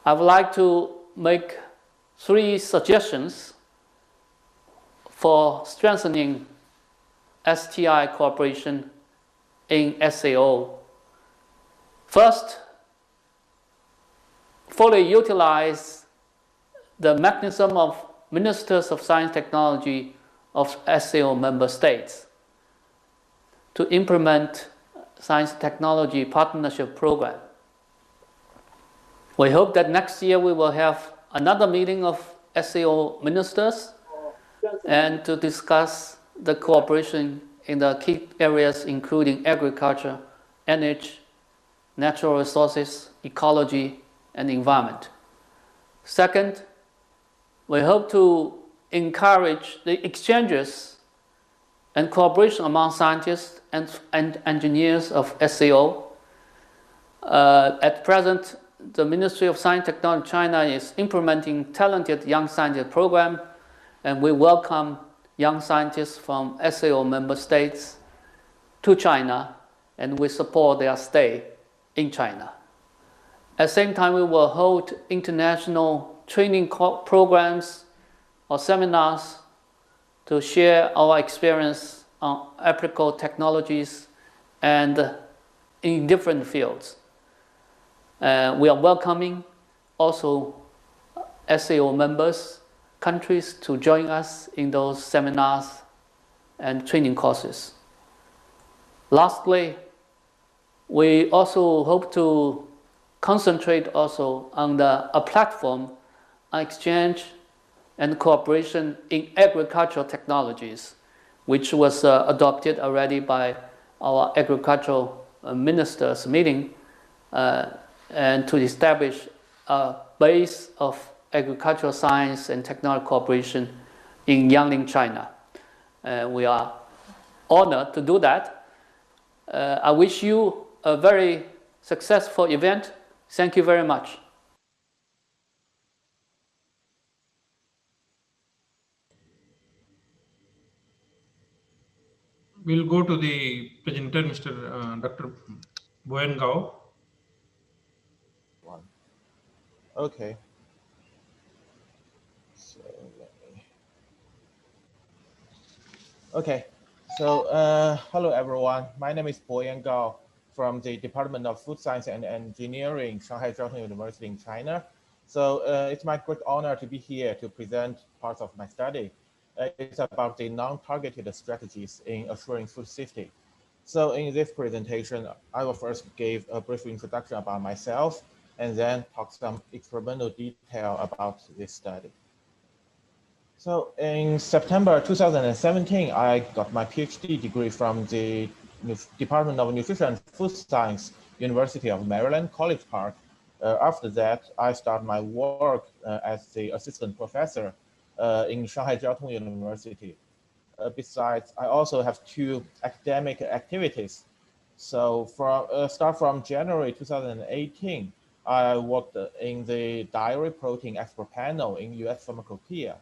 I would like to make 3 suggestions for strengthening STI cooperation in SAO. First, fully utilize the mechanism of Ministers of Science and Technology of SAO member states to implement Science Technology Partnership Program. We hope that next year we will have another meeting of SAO ministers and to discuss the cooperation in the key areas including agriculture, energy, natural resources, ecology, and environment. Second, we hope to encourage the exchanges and cooperation among scientists and engineers of SAO. At present, the Ministry of Science and Technology China is implementing talented young scientist program, and we welcome young scientists from SAO member states to China, and we support their stay in China. At the same time, we will hold international training programs or seminars to share our experience on applicable technologies and in different fields. We are welcoming also SAO members, countries to join us in those seminars and training courses. Lastly, we also hope to concentrate also on a platform on exchange and cooperation in agricultural technologies, which was adopted already by our agricultural ministers meeting, and to establish a base of agricultural science and technology cooperation in Yangling, China. We are honored to do that. I wish you a very successful event. Thank you very much. We'll go to the presenter, Mr. Dr. Boyan Gao. Okay. So okay. So hello everyone. My name is Boyan Gao from the Department of Food Science and Engineering, Shanghai Jiaotong University in China. So it's my great honor to be here to present parts of my study. It's about the non-targeted strategies in assuring food safety. So in this presentation, I will first give a brief introduction about myself and then talk some experimental detail about this study. So in September 2017, I got my PhD degree from the Department of Nutrition and Food Science, University of Maryland, College Park. After that, I started my work as the assistant professor in Shanghai Jiaotong University. Besides, I also have two academic activities. So start from January 2018, I worked in the dairy protein expert panel in US Pharmacopoeia.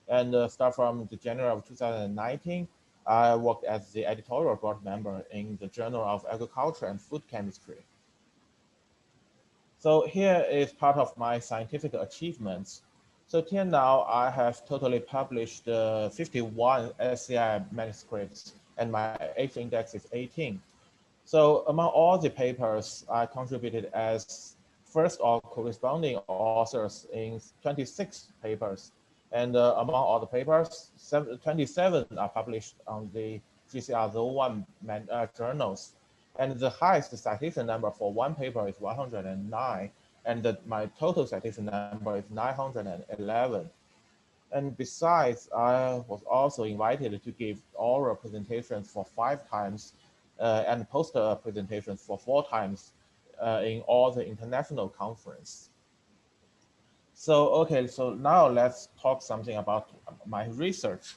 And start from the January of 2019, I worked as the editorial board member in the Journal of Agriculture and Food Chemistry. So here is part of my scientific achievements. So till now, I have totally published 51 SCI manuscripts, and my H index is 18. So among all the papers, I contributed as first or corresponding authors in 26 papers. And among all the papers, 27 are published on the GCR01 journals. And the highest citation number for one paper is 109. And my total citation number is 911. And besides, I was also invited to give oral presentations for 5 times and poster presentations for 4 times in all the international conference. So, okay, so now let's talk something about my research.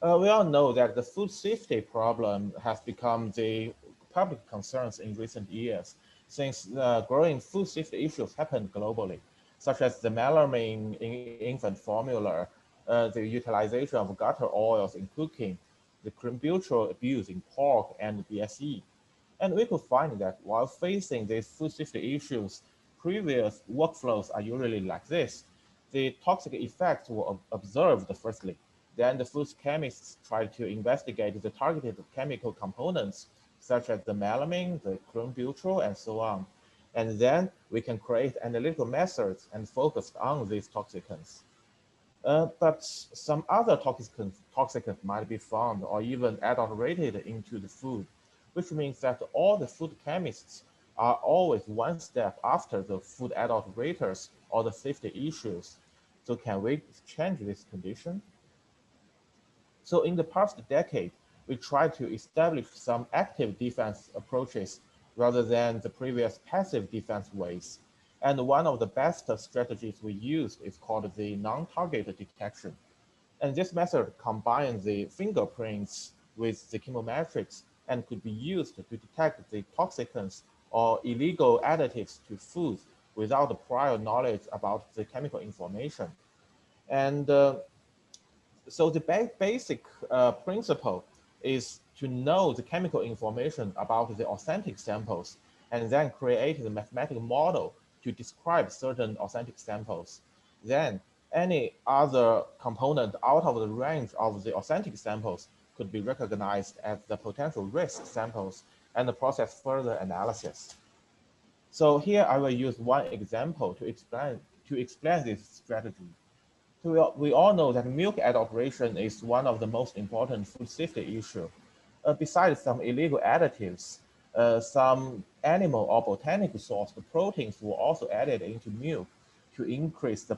We all know that the food safety problem has become the public concerns in recent years, since growing food safety issues happen globally, such as the melamine in infant formula, the utilization of gutter oils in cooking, the clenbuterol abuse in pork and BSE. And we could find that while facing these food safety issues, previous workflows are usually like this. The toxic effects were observed firstly. Then the food chemists tried to investigate the targeted chemical components, such as the melamine, the clenbuterol, and so on. And then we can create analytical methods and focus on these toxicants. But some other toxicants might be found or even adulterated into the food. which means that all the food chemists are always one step after the food adulterators or the safety issues. So can we change this condition? So in the past decade, we tried to establish some active defense approaches rather than the previous passive defense ways. And one of the best strategies we used is called the non-target detection. And this method combines the fingerprints with the chemometrics and could be used to detect the toxicants or illegal additives to foods without prior knowledge about the chemical information. And so the basic principle is to know the chemical information about the authentic samples and then create the mathematical model to describe certain authentic samples. Then any other component out of the range of the authentic samples could be recognized as the potential risk samples and process further analysis. So here I will use one example to explain this strategy. So we all know that milk adulteration is one of the most important food safety issues. Besides some illegal additives, some animal or botanical sourced proteins were also added into milk to increase the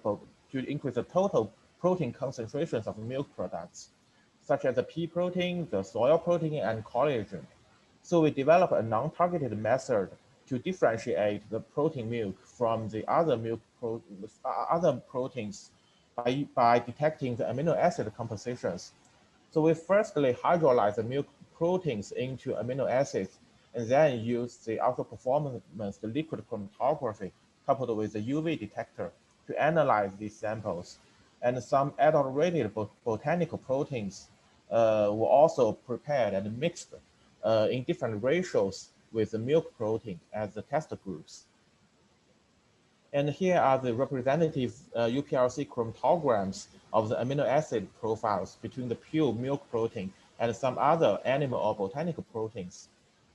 total protein concentrations of milk products, such as the pea protein, the soy protein, and collagen. So we developed a non-targeted method to differentiate the protein milk from the other other proteins by detecting the amino acid compositions. So we firstly hydrolyze the milk proteins into amino acids and then use the ultra-performance liquid chromatography coupled with the UV detector to analyze these samples. And some adulterated botanical proteins were also prepared and mixed in different ratios with the milk protein as the test groups. And here are the representative UPLC chromatograms of the amino acid profiles between the pure milk protein and some other animal or botanical proteins.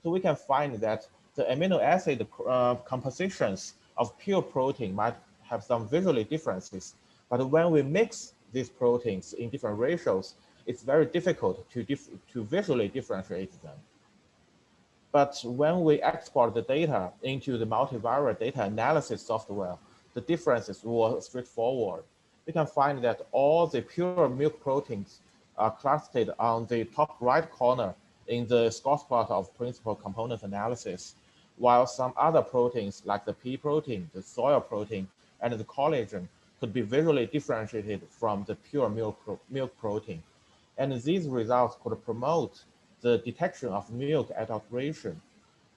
So we can find that the amino acid compositions of pure protein might have some visually differences, but when we mix these proteins in different ratios, it's very difficult to visually differentiate them. But when we export the data into the multivariate data analysis software, the differences were straightforward. We can find that all the pure milk proteins are clustered on the top right corner in the score plot of principal component analysis, while some other proteins like the pea protein, the soy protein, and the collagen could be visually differentiated from the pure milk protein. And these results could promote the detection of milk adulteration.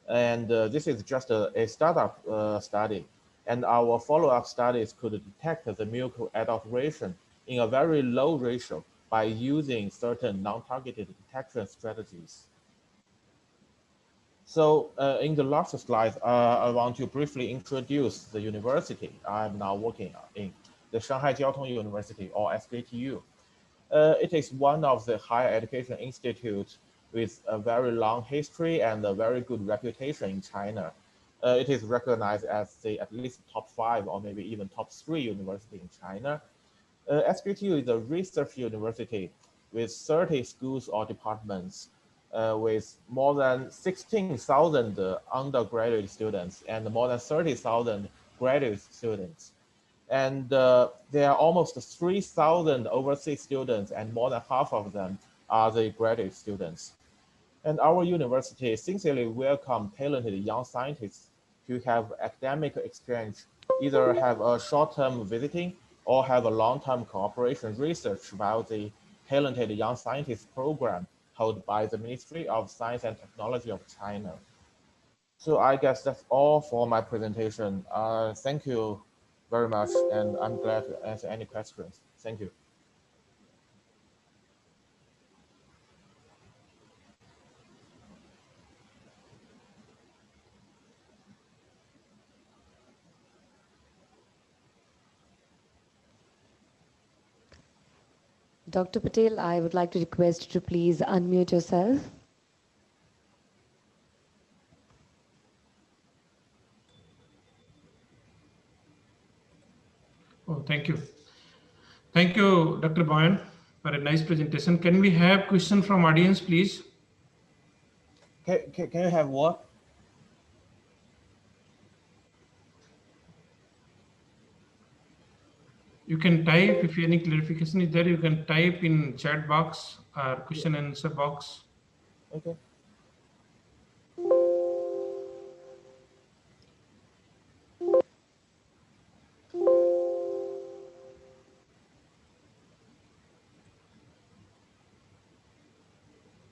And this is just a startup study. And our follow-up studies could detect the milk adulteration in a very low ratio by using certain non-targeted detection strategies. So in the last slide, I want to briefly introduce the university I'm now working in, the Shanghai Jiao Tong University, or SJTU. It is one of the higher education institutes with a very long history and a very good reputation in China. It is recognized as the at least top 5 or maybe even top 3 university in China. SJTU is a research university with 30 schools or departments, with more than 16,000 undergraduate students and more than 30,000 graduate students. And there are almost 3,000 overseas students, and more than half of them are the graduate students. And our university sincerely welcomes talented young scientists to have academic exchange, either have a short-term visiting or have a long-term cooperation research via the Talented Young Scientists program held by the Ministry of Science and Technology of China. So I guess that's all for my presentation. Thank you very much, and I'm glad to answer any questions. Thank you. Dr. Patel, I would like to request you to please unmute yourself. Oh, thank you. Thank you, Dr. Boyan, for a nice presentation. Can we have question from audience, please? Can you have what? You can type, if any clarification is there, you can type in chat box or question and answer box. Okay.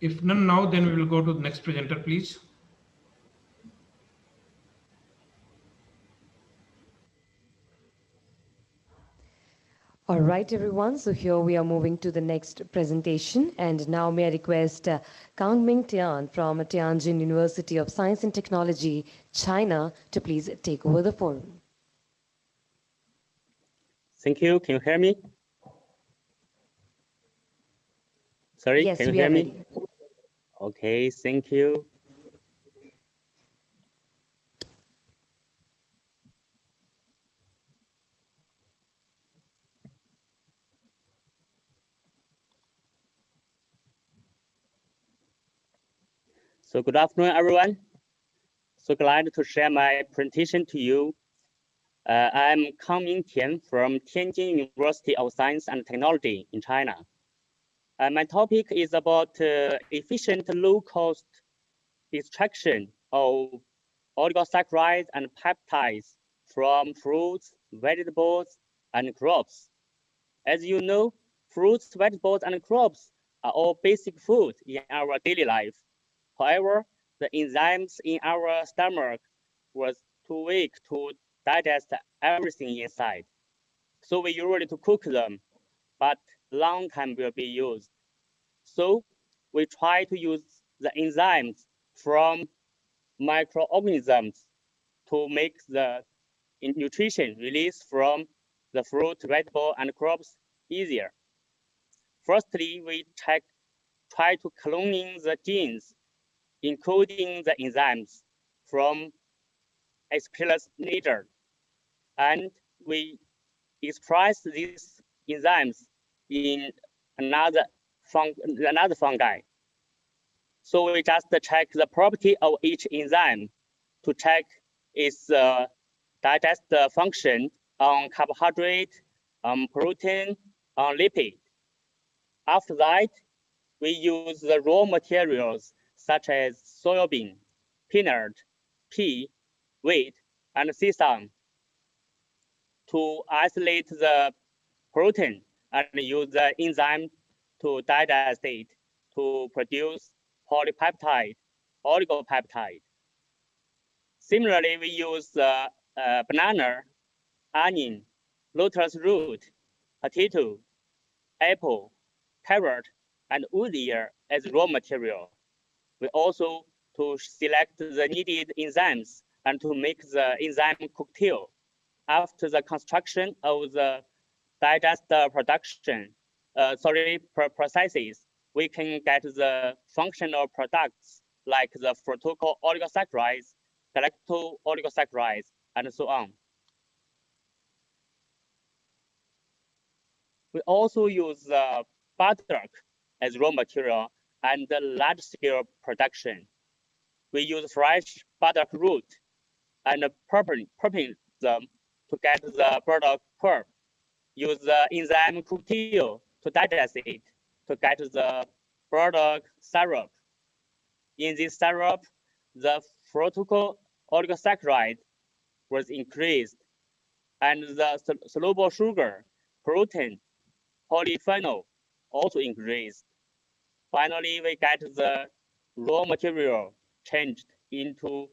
If none now, then we will go to the next presenter, please. All right, everyone. So here we are moving to the next presentation. And now may I request Kangming Tian from Tianjin University of Science and Technology, China, to please take over the forum. Thank you. Can you hear me? Sorry, Yes, can you we hear are me? ready. Okay, thank you. So good afternoon, everyone. So glad to share my presentation to you. I'm Kangming Tian from Tianjin University of Science and Technology in China. My topic is about efficient low-cost extraction of oligosaccharides and peptides from fruits, vegetables, and crops. As you know, fruits, vegetables, and crops are all basic food in our daily life. However, the enzymes in our stomach was too weak to digest everything inside. So we usually to cook them, but long time will be used. So we try to use the enzymes from microorganisms to make the nutrition release from the fruit, vegetable, and crops easier. Firstly, we try to cloning the genes encoding the enzymes from Escherichia nature, and we express these enzymes in another fungi. So we just check the property of each enzyme to check its digest function on carbohydrate, on protein, on lipid. After that, we use the raw materials such as soybean, peanut, pea, wheat, and sesame to isolate the protein and use the enzyme to digest it to produce polypeptide, oligopeptide. Similarly, we use banana, onion, lotus root, potato, apple, carrot, and wood ear as raw material. We also to select the needed enzymes and to make the enzyme cocktail. After the construction of the digest production, processes, we can get the functional products like the fructose oligosaccharides, galactose oligosaccharides, and so on. We also use buttock as raw material and large-scale production. We use fresh buttock root and prepping them to get the product pulp. Use the enzyme cocktail to digest it to get the product syrup. In this syrup, the fructose oligosaccharide was increased, and the soluble sugar, protein, polyphenol also increased. Finally, we get the raw material changed into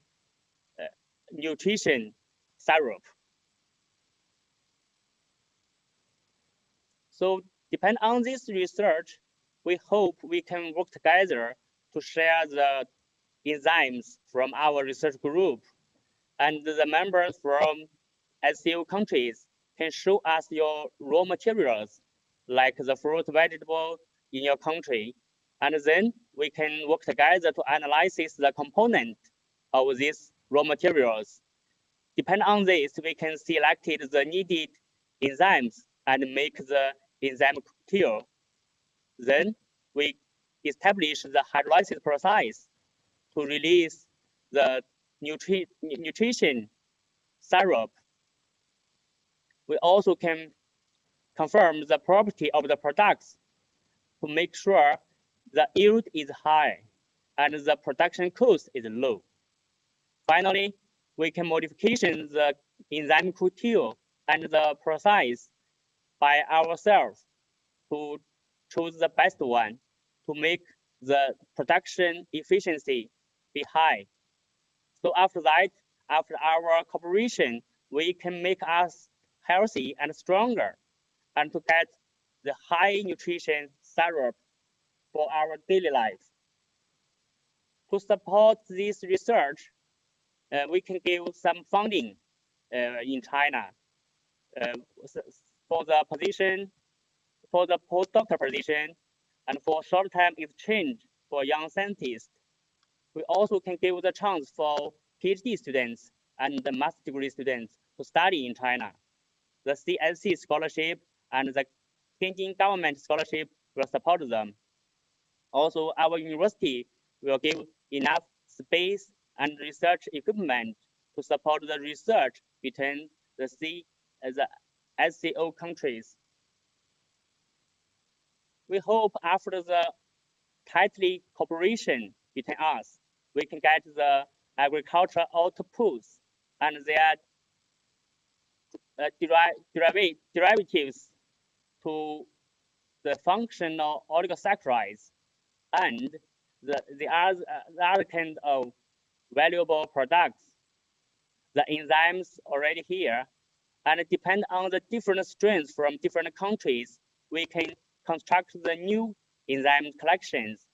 nutrition syrup. So depend on this research, we hope we can work together to share the enzymes from our research group, and the members from SCO countries can show us your raw materials, like the fruit, vegetable in your country, and then we can work together to analyze the component of these raw materials. Depending on this, we can select the needed enzymes and make the enzyme cocktail. Then we establish the hydrolysis process to release the nutrition syrup. We also can confirm the property of the products to make sure the yield is high and the production cost is low. Finally, we can modification the enzyme culture and the process by ourselves to choose the best one to make the production efficiency be high. So after that, after our cooperation, we can make us healthy and stronger and to get the high nutrition syrup for our daily life. To support this research, we can give some funding in China for the position, for the postdoctoral position, and for short-term exchange for young scientists. We also can give the chance for PhD students and the master degree students to study in China. The CSC scholarship and the Tianjin government scholarship will support them. Also, our university will give enough space and research equipment to support the research between the SCO countries. We hope after the tightly cooperation between us, we can get the agricultural outputs and their derivatives to the functional oligosaccharides and the other kind of valuable products. The enzymes already here, and depend on the different strains from different countries, we can construct the new enzyme collections.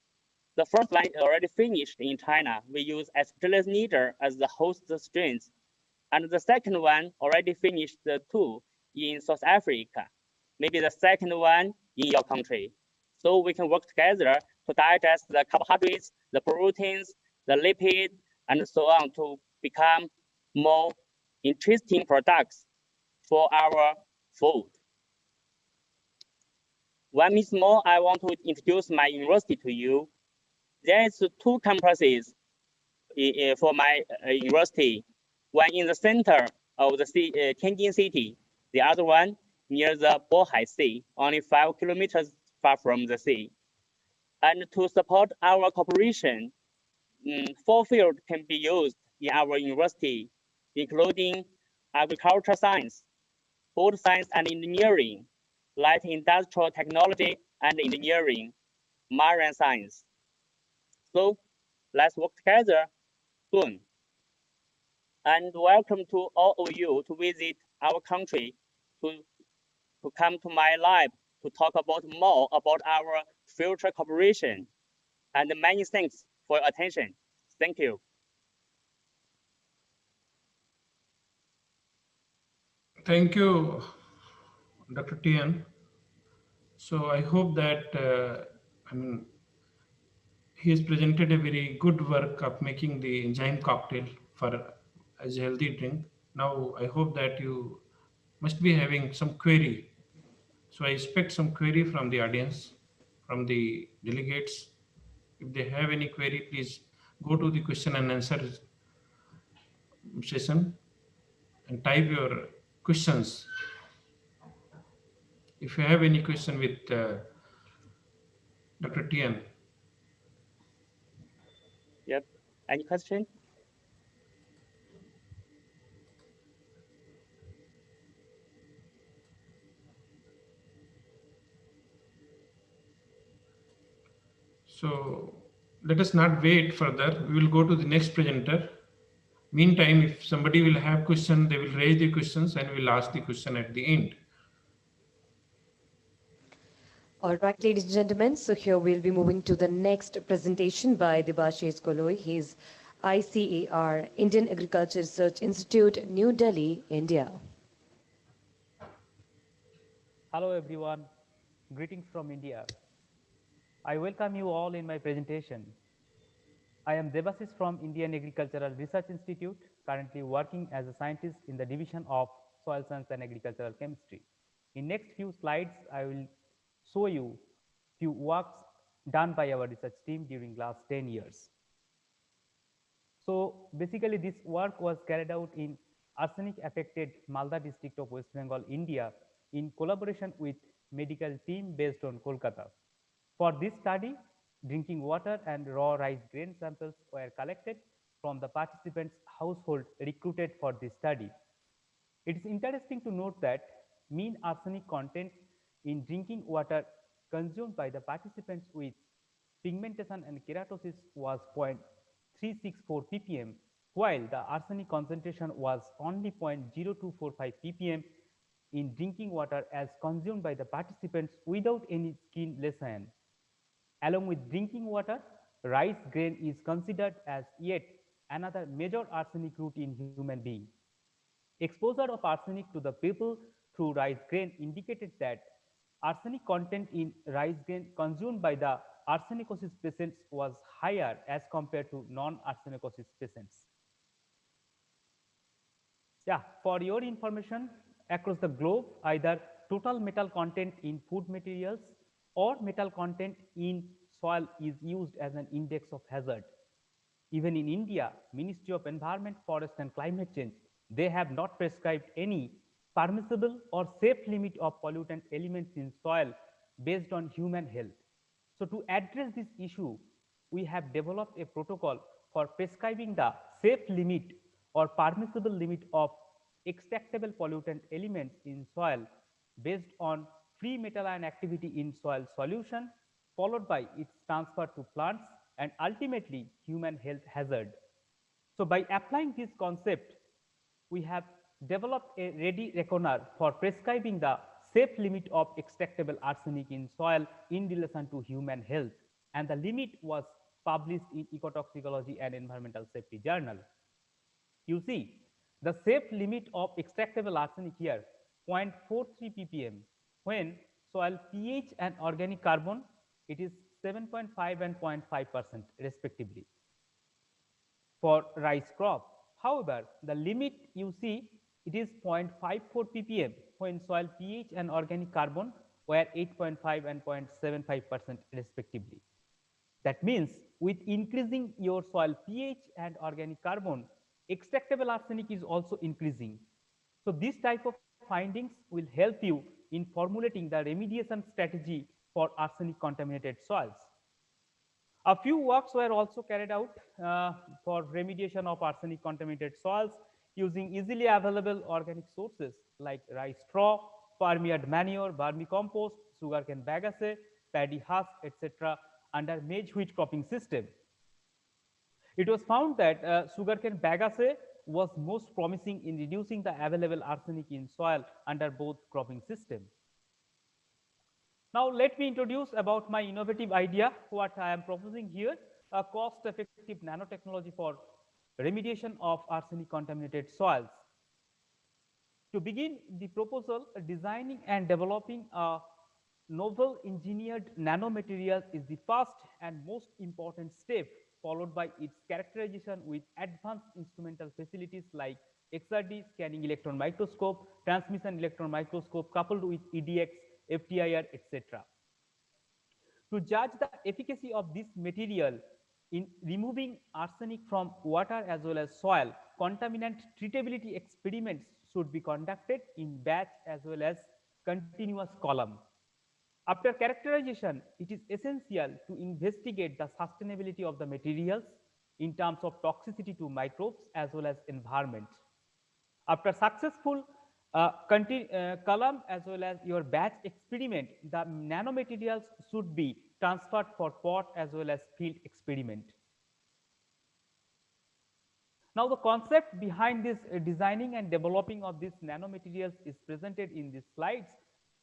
The first line is already finished in China. We use Aspergillus niger as the host strains. And the second one already finished too in South Africa. Maybe the second one in your country. So we can work together to digest the carbohydrates, the proteins, the lipid, and so on to become more interesting products for our food. Once more, I want to introduce my university to you. There is two campuses for my university. One in the center of the Tianjin city, the other one near the Bohai Sea, only 5 kilometers far from the sea. And to support our cooperation, 4 fields can be used in our university, including agricultural science, food science and engineering, light industrial technology and engineering, marine science. So let's work together soon. And welcome to all of you to visit our country, to come to my lab to talk about more about our future cooperation. And many thanks for your attention. Thank you. Thank you, Dr. Tian. So I hope that he has presented a very good work of making the enzyme cocktail for as a healthy drink. Now I hope that you must be having some query. So I expect some query from the audience, from the delegates. If they have any query, please go to the question and answer session and type your questions. If you have any question with Dr. Tian. Yep. Any question? So let us not wait further. We will go to the next presenter. Meantime, if somebody will have question, they will raise the questions and we'll ask the question at the end. All right, ladies and gentlemen, so here we'll be moving to the next presentation by Debashish Goloi. He's ICAR, Indian Agriculture Research Institute, New Delhi, India. Hello everyone, greetings from India. I welcome you all in my presentation. I am Debashish from Indian Agricultural Research Institute, currently working as a scientist in the Division of Soil Science and Agricultural Chemistry. In next few slides, I will show you few works done by our research team during last 10 years. So basically this work was carried out in arsenic affected Malda district of West Bengal, India, in collaboration with medical team based on Kolkata. For this study, drinking water and raw rice grain samples were collected from the participants' household recruited for this study. It is interesting to note that mean arsenic content in drinking water consumed by the participants with pigmentation and keratosis was 0.364 ppm, while the arsenic concentration was only 0.0245 ppm in drinking water as consumed by the participants without any skin lesion. Along with drinking water, rice grain is considered as yet another major arsenic route in human being. Exposure of arsenic to the people through rice grain indicated that arsenic content in rice grain consumed by the arsenicosis patients was higher as compared to non-arsenicosis patients. Yeah, for your information, across the globe, either total metal content in food materials or metal content in soil is used as an index of hazard. Even in India, Ministry of Environment, Forest and Climate Change, they have not prescribed any permissible or safe limit of pollutant elements in soil based on human health. So to address this issue, we have developed a protocol for prescribing the safe limit or permissible limit of extractable pollutant elements in soil based on free metal ion activity in soil solution, followed by its transfer to plants and ultimately human health hazard. So by applying this concept, we have developed a ready reckoner for prescribing the safe limit of extractable arsenic in soil in relation to human health, and the limit was published in Ecotoxicology and Environmental Safety Journal. You see, the safe limit of extractable arsenic here 0.43 ppm, when soil pH and organic carbon it is 7.5 and 0.5% respectively for rice crop. However, the limit you see it is 0.54 ppm when soil pH and organic carbon were 8.5 and 0.75% respectively. That means with increasing your soil pH and organic carbon, extractable arsenic is also increasing. So this type of findings will help you in formulating the remediation strategy for arsenic contaminated soils. A few works were also carried out for remediation of arsenic contaminated soils using easily available organic sources like rice straw, permeate manure, vermicompost, sugarcane bagasse, paddy husk, etc. under maize wheat cropping system. It was found that sugarcane bagasse was most promising in reducing the available arsenic in soil under both cropping system. Now let me introduce about my innovative idea, what I am proposing here, a cost-effective nanotechnology for remediation of arsenic contaminated soils. To begin the proposal, designing and developing a novel engineered nanomaterials is the first and most important step, followed by its characterization with advanced instrumental facilities like XRD, scanning electron microscope, transmission electron microscope coupled with EDX, FTIR, etc. To judge the efficacy of this material in removing arsenic from water as well as soil, contaminant treatability experiments should be conducted in batch as well as continuous column. After characterization, it is essential to investigate the sustainability of the materials in terms of toxicity to microbes as well as environment. After successful column as well as your batch experiment, the nanomaterials should be transferred for pot as well as field experiment. Now the concept behind this designing and developing of these nanomaterials is presented in these slides.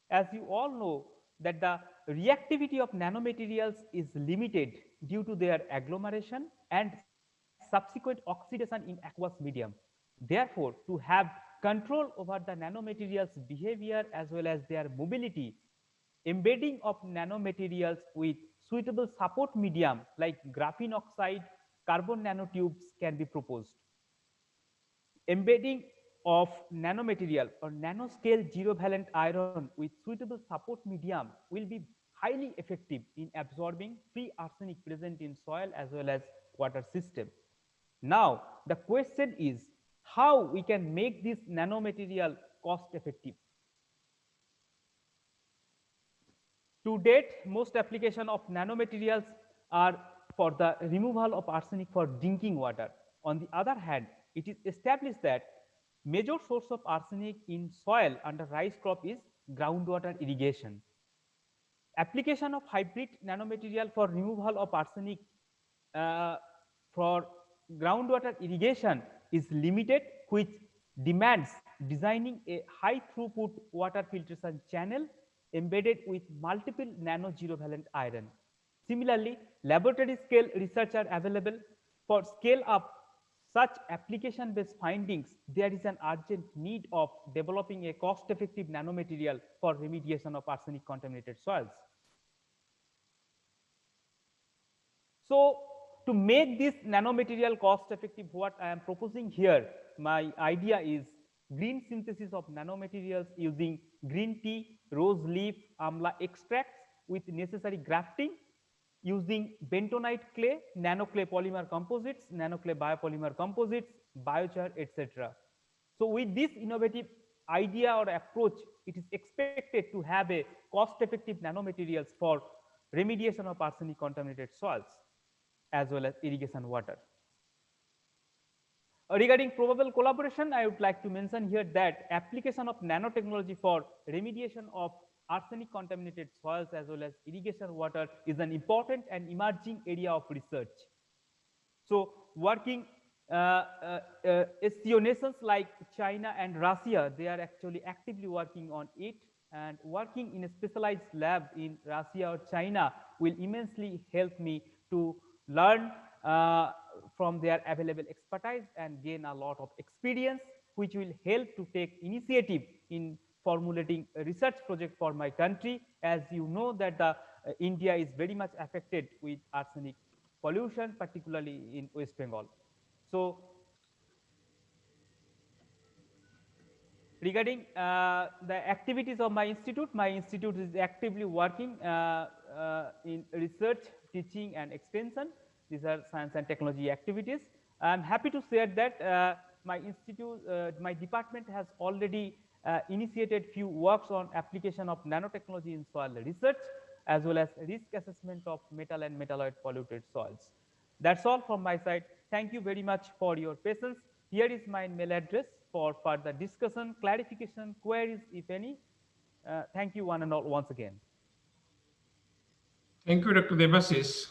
As you all know that the reactivity of nanomaterials is limited due to their agglomeration and subsequent oxidation in aqueous medium. Therefore, to have control over the nanomaterials behavior as well as their mobility, embedding of nanomaterials with suitable support medium like graphene oxide, carbon nanotubes can be proposed. Embedding of nanomaterial or nanoscale zero valent iron with suitable support medium will be highly effective in absorbing free arsenic present in soil as well as water system. Now, the question is how we can make this nanomaterial cost effective. To date, most application of nanomaterials are for the removal of arsenic for drinking water. On the other hand, it is established that major source of arsenic in soil under rice crop is groundwater irrigation. Application of hybrid nanomaterial for removal of arsenic for groundwater irrigation is limited, which demands designing a high throughput water filtration channel embedded with multiple nano zero valent iron. Similarly, laboratory scale research are available. For scale up such application based findings, there is an urgent need of developing a cost effective nanomaterial for remediation of arsenic contaminated soils. So, to make this nanomaterial cost effective, what I am proposing here, my idea is green synthesis of nanomaterials using green tea, rose leaf, amla extracts with necessary grafting, using bentonite clay, nanoclay polymer composites, nanoclay biopolymer composites, biochar, etc. So, with this innovative idea or approach, it is expected to have a cost effective nanomaterials for remediation of arsenic contaminated soils as well as irrigation water. Regarding probable collaboration, I would like to mention here that application of nanotechnology for remediation of arsenic contaminated soils as well as irrigation water is an important and emerging area of research. So, working SCO nations like China and Russia, they are actually actively working on it, and working in a specialized lab in Russia or China will immensely help me to learn from their available expertise and gain a lot of experience, which will help to take initiative in formulating a research project for my country. As you know that the India is very much affected with arsenic pollution, particularly in West Bengal. So, regarding the activities of my institute is actively working in research, teaching and extension. These are science and technology activities. I am happy to share that my institute, my department has already initiated few works on application of nanotechnology in soil research as well as risk assessment of metal and metalloid polluted soils. That's all from my side. Thank you very much for your patience. Here is my mail address for further discussion, clarification, queries, if any. Thank you one and all once again. Thank you, Dr. Debasis.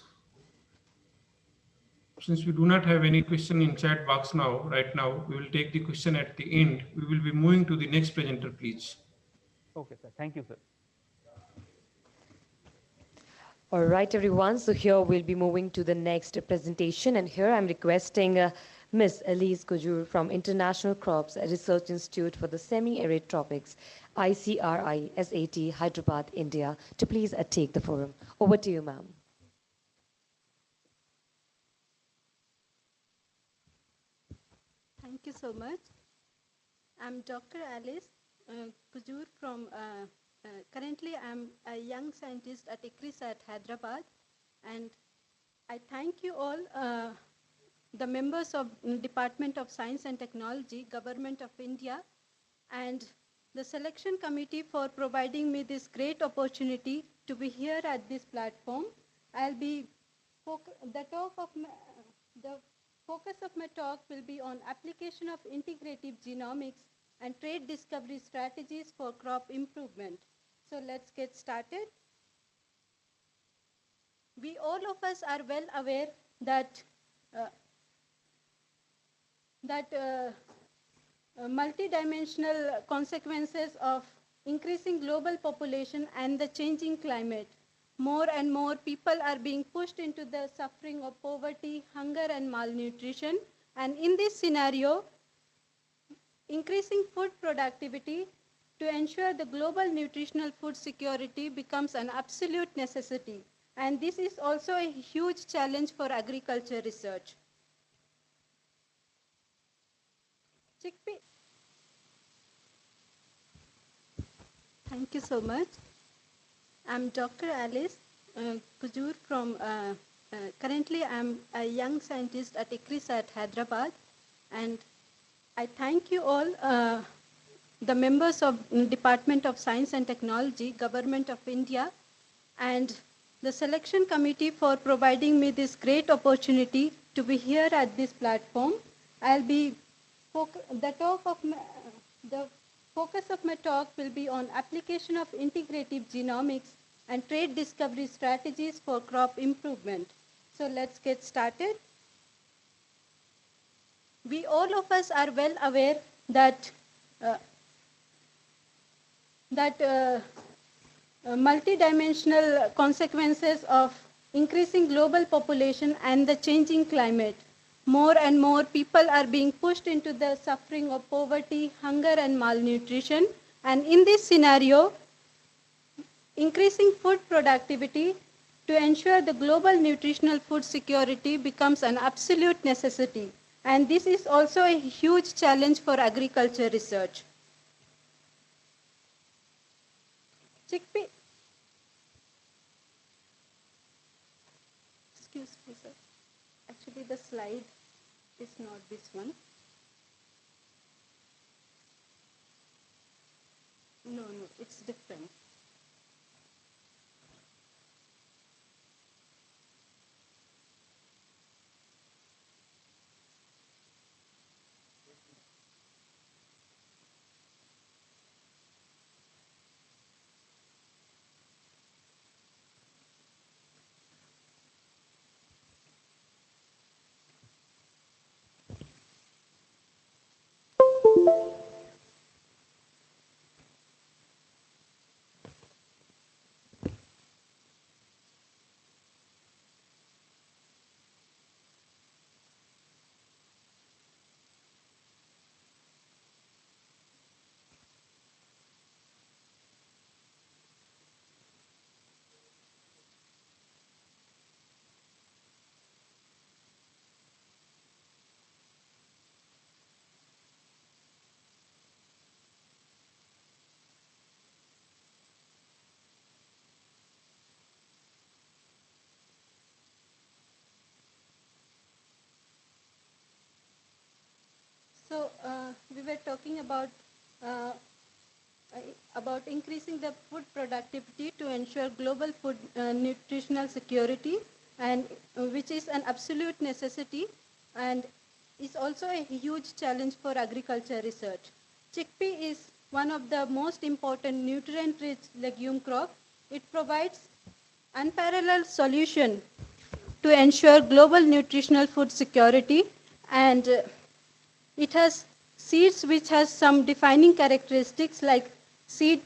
Since we do not have any question in chat box right now, we will take the question at the end. We will be moving to the next presenter, please. Okay, sir. Thank you, sir. All right, everyone. So here we'll be moving to the next presentation. And here I'm requesting Ms. Elise Kujur from International Crops Research Institute for the Semi-Arid Tropics, ICRI SAT, Hyderabad, India, to please take the forum. Over to you, ma'am. Thank you so much. I'm Dr. Alice Kujur from, currently I'm a young scientist at ICRI at Hyderabad, and I thank you all, the members of Department of Science and Technology, Government of India, and the selection committee for providing me this great opportunity to be here at this platform. The focus of my talk will be on application of integrative genomics and trait discovery strategies for crop improvement. So let's get started. We all of us are well aware that multidimensional consequences of increasing global population and the changing climate. More and more people are being pushed into the suffering of poverty, hunger, and malnutrition. And in this scenario, increasing food productivity to ensure the global nutritional food security becomes an absolute necessity. And this is also a huge challenge for agriculture research. Thank you so much. I'm Dr. Alice Kujur from currently I'm a young scientist at ICRIS at Hyderabad, and I thank you all, the members of Department of Science and Technology, Government of India, and the selection committee for providing me this great opportunity to be here at this platform. The focus of my talk will be on application of integrative genomics and trait discovery strategies for crop improvement. So let's get started. We all of us are well aware that multidimensional consequences of increasing global population and the changing climate. More and more people are being pushed into the suffering of poverty, hunger, and malnutrition. And in this scenario, increasing food productivity to ensure the global nutritional food security becomes an absolute necessity. And this is also a huge challenge for agriculture research. Chickpea. Excuse me, sir. Actually, the slide is not this one. No, it's different. So we were talking about increasing the food productivity to ensure global food nutritional security, and which is an absolute necessity and is also a huge challenge for agriculture research. Chickpea is one of the most important nutrient-rich legume crop. It provides unparalleled solution to ensure global nutritional food security, and it has seeds which has some defining characteristics like seed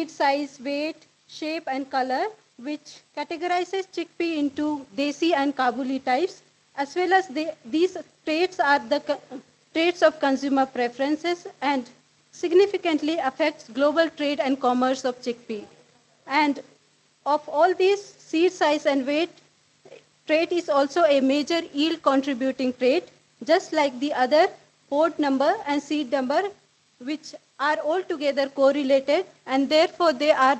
size, weight, shape, and color, which categorizes chickpea into Desi and Kabuli types, as well as these traits are the traits of consumer preferences and significantly affects global trade and commerce of chickpea. And of all these, seed size and weight trait is also a major yield contributing trait, just like the other pod number and seed number, which are altogether correlated, and therefore they are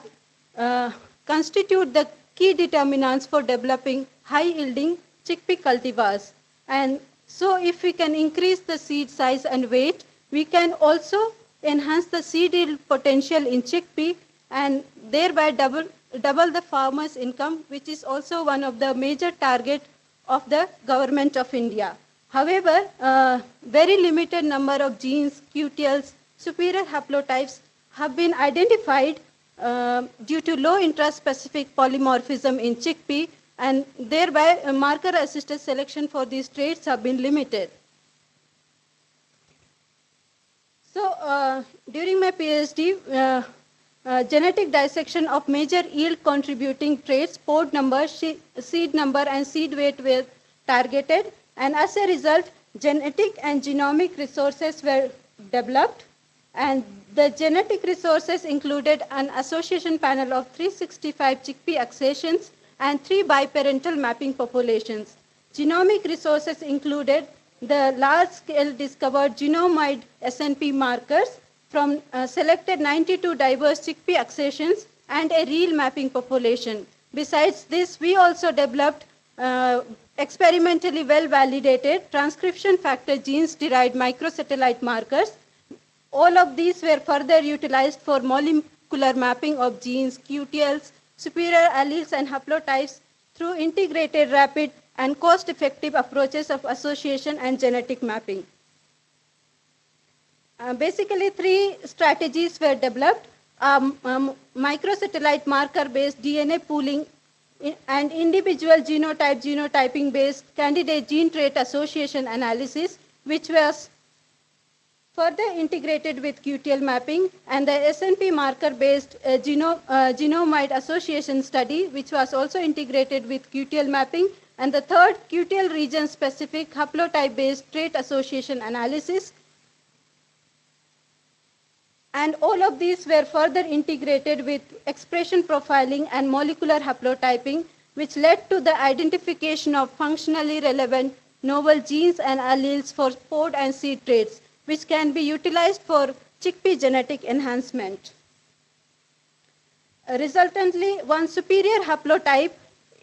constitute the key determinants for developing high yielding chickpea cultivars. And so if we can increase the seed size and weight, we can also enhance the seed yield potential in chickpea and thereby double the farmer's income, which is also one of the major target of the government of India. However, very limited number of genes, QTLs, superior haplotypes have been identified due to low intraspecific polymorphism in chickpea, and thereby marker-assisted selection for these traits have been limited. So during my PhD, genetic dissection of major yield contributing traits, pod number, seed number, and seed weight were targeted, and as a result, genetic and genomic resources were developed, and the genetic resources included an association panel of 365 chickpea accessions and 3 biparental mapping populations. Genomic resources included the large-scale discovered genome-wide SNP markers from selected 92 diverse chickpea accessions and a real mapping population. Besides this, we also developed experimentally well validated transcription factor genes derived microsatellite markers. All of these were further utilized for molecular mapping of genes, QTLs, superior alleles, and haplotypes through integrated, rapid, and cost-effective approaches of association and genetic mapping. Basically, three strategies were developed: microsatellite marker-based DNA pooling and individual genotyping-based candidate gene trait association analysis, which was further integrated with QTL mapping, and the SNP marker-based genomide association study, which was also integrated with QTL mapping, and the third, QTL region-specific haplotype-based trait association analysis. And all of these were further integrated with expression profiling and molecular haplotyping, which led to the identification of functionally relevant novel genes and alleles for pod and seed traits, which can be utilized for chickpea genetic enhancement. Resultantly, one superior haplotype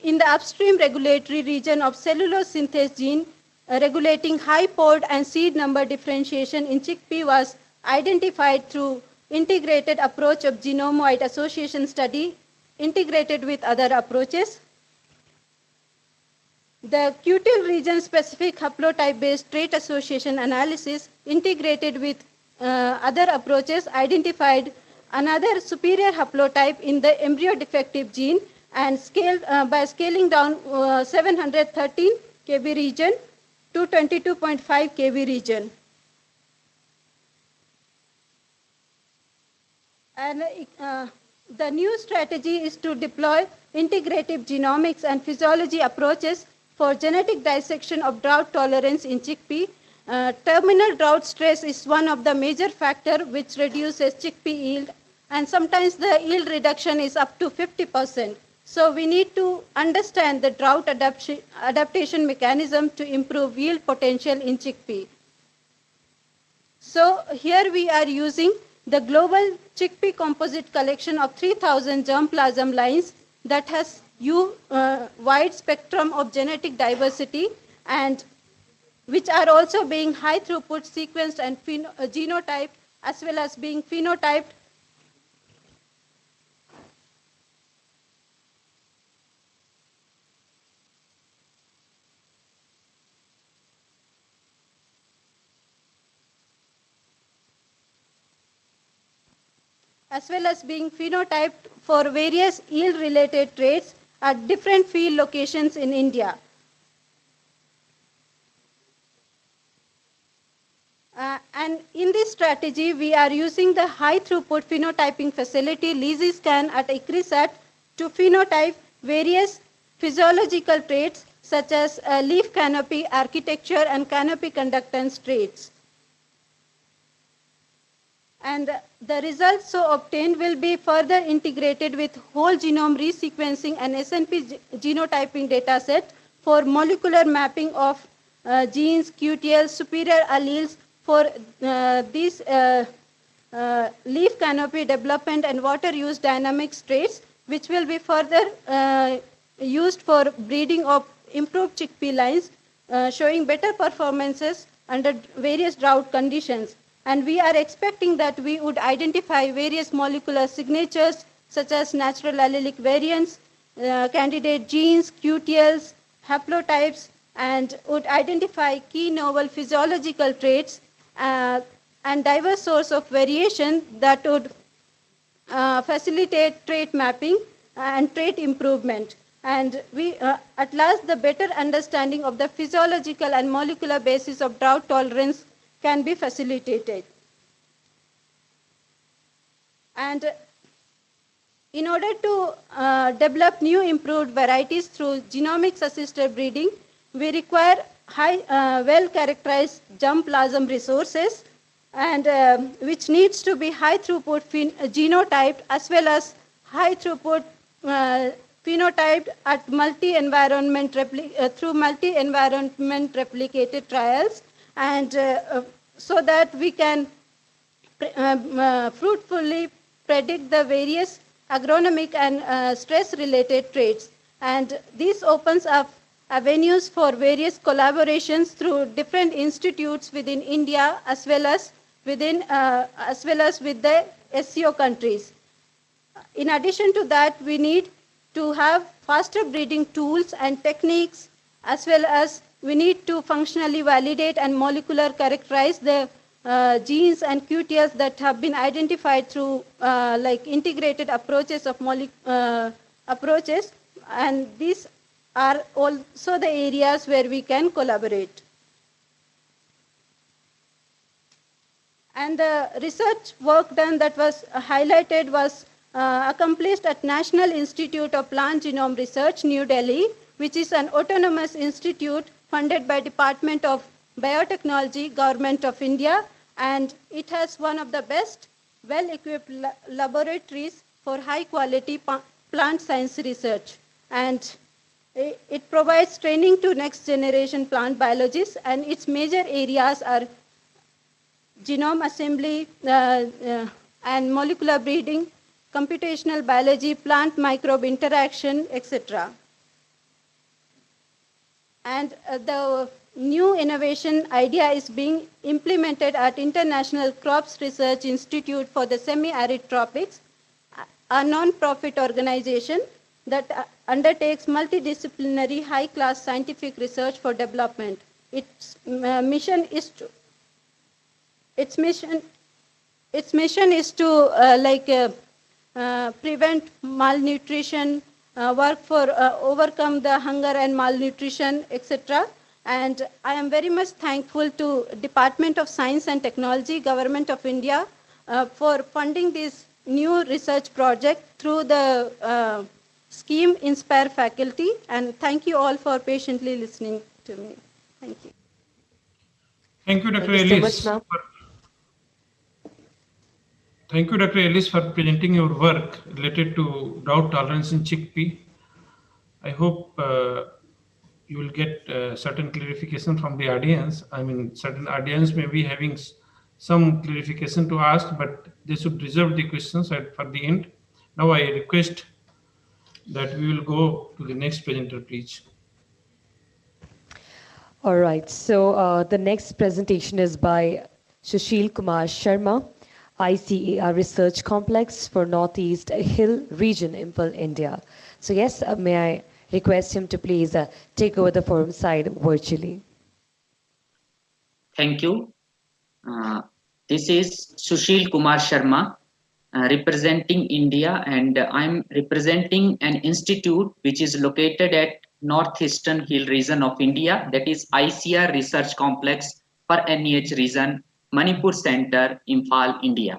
in the upstream regulatory region of cellulose synthase gene regulating high pod and seed number differentiation in chickpea was identified through integrated approach of genome-wide association study integrated with other approaches. The QTL region-specific haplotype-based trait association analysis integrated with other approaches identified another superior haplotype in the embryo defective gene and scaled by scaling down 713 kb region to 22.5 kb region. And the new strategy is to deploy integrative genomics and physiology approaches for genetic dissection of drought tolerance in chickpea. Terminal drought stress is one of the major factors which reduces chickpea yield, and sometimes the yield reduction is up to 50%. So we need to understand the drought adaptation mechanism to improve yield potential in chickpea. So here we are using the global chickpea composite collection of 3,000 germplasm lines that has wide spectrum of genetic diversity and which are also being high throughput sequenced and genotyped as well as being phenotyped. As well as being phenotyped for various yield-related traits at different field locations in India. And in this strategy, we are using the high-throughput phenotyping facility LeasyScan at ICRISAT to phenotype various physiological traits such as leaf canopy architecture and canopy conductance traits. And the results so obtained will be further integrated with whole genome resequencing and SNP genotyping dataset for molecular mapping of genes, QTL, superior alleles for these leaf canopy development and water use dynamics traits, which will be further used for breeding of improved chickpea lines, showing better performances under various drought conditions. And we are expecting that we would identify various molecular signatures such as natural allelic variants, candidate genes, QTLs, haplotypes, and would identify key novel physiological traits and diverse source of variation that would facilitate trait mapping and trait improvement. And we, at last, the better understanding of the physiological and molecular basis of drought tolerance can be facilitated. And in order to develop new improved varieties through genomics assisted breeding, we require well-characterized germplasm resources, and which needs to be high throughput genotyped as well as high throughput phenotyped at through multi-environment replicated trials, and so that we can fruitfully predict the various agronomic and stress-related traits. And this opens up avenues for various collaborations through different institutes within India as well as with the SCO countries. In addition to that, we need to have faster breeding tools and techniques, as well as we need to functionally validate and molecular characterize the genes and QTS that have been identified through like integrated approaches of approaches, and these are also the areas where we can collaborate. And the research work done that was highlighted was accomplished at National Institute of Plant Genome Research, New Delhi, which is an autonomous institute funded by Department of Biotechnology, Government of India, and it has one of the best well-equipped laboratories for high-quality plant science research. And it provides training to next-generation plant biologists, and its major areas are genome assembly and molecular breeding, computational biology, plant-microbe interaction, etc. And the new innovation idea is being implemented at International Crops Research Institute for the Semi-Arid Tropics, a non-profit organization that undertakes multidisciplinary high-class scientific research for development. Its mission is to prevent malnutrition, work for overcome the hunger and malnutrition, etc. And I am very much thankful to Department of Science and Technology, Government of India, for funding this new research project through the scheme Inspire Faculty. And thank you all for patiently listening to me. Thank you. Thank you, Dr. Thank you so Ellis. much, ma'am. Thank you, Dr. Ellis, for presenting your work related to drought tolerance in chickpea. I hope you will get certain clarification from the audience. I mean, certain audience may be having some clarification to ask, but they should reserve the questions for the end. Now I request that we will go to the next presenter, please. All right, so the next presentation is by Sushil Kumar Sharma, ICAR Research Complex for Northeast Hill Region, Impal, India. So yes, may I request him to please take over the forum side virtually. Thank you. This is Sushil Kumar Sharma, representing India, and I'm representing an institute which is located at Northeastern Hill region of India, that is ICAR Research Complex for NEH region, Manipur Center, Imphal, India.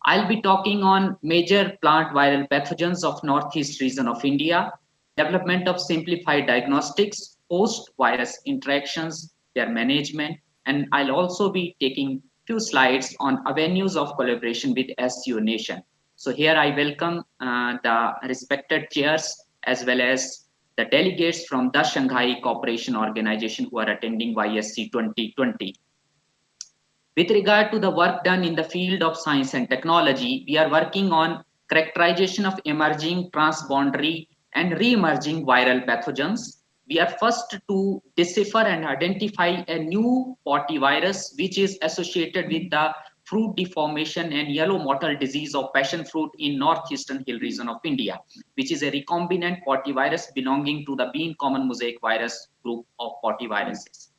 I'll be talking on major plant viral pathogens of Northeast region of India, development of simplified diagnostics, post-virus interactions, their management, and I'll also be taking few slides on avenues of collaboration with SCO nation. So here I welcome the respected chairs as well as the delegates from the Shanghai Cooperation Organization who are attending YSC 2020. With regard to the work done in the field of science and technology, we are working on characterization of emerging transboundary and re-emerging viral pathogens. We are first to decipher and identify a new virus which is associated with the fruit deformation and yellow mottle disease of passion fruit in Northeastern Hill region of India, which is a recombinant virus belonging to the bean common mosaic virus group of viruses.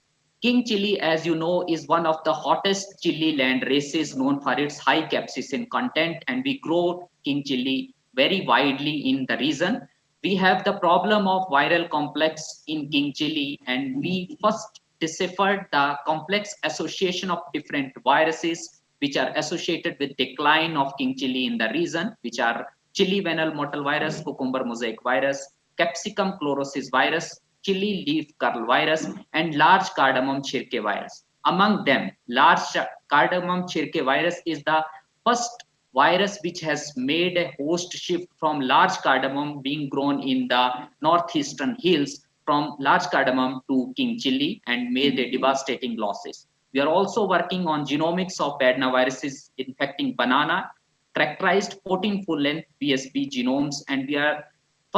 King chili, as you know, is one of the hottest chili land races known for its high capsaicin content, and we grow king chili very widely in the region. We have the problem of viral complex in king chili, and we first deciphered the complex association of different viruses which are associated with decline of king chili in the region, which are chili venal mottle virus, cucumber mosaic virus, capsicum chlorosis virus, chili leaf curl virus, and large cardamom chirke virus. Among them, large cardamom chirke virus is the first virus which has made a host shift from large cardamom being grown in the northeastern hills from large cardamom to king chili and made a devastating losses. We are also working on genomics of adenoviruses infecting banana, characterized 14 full-length BSB genomes, and we are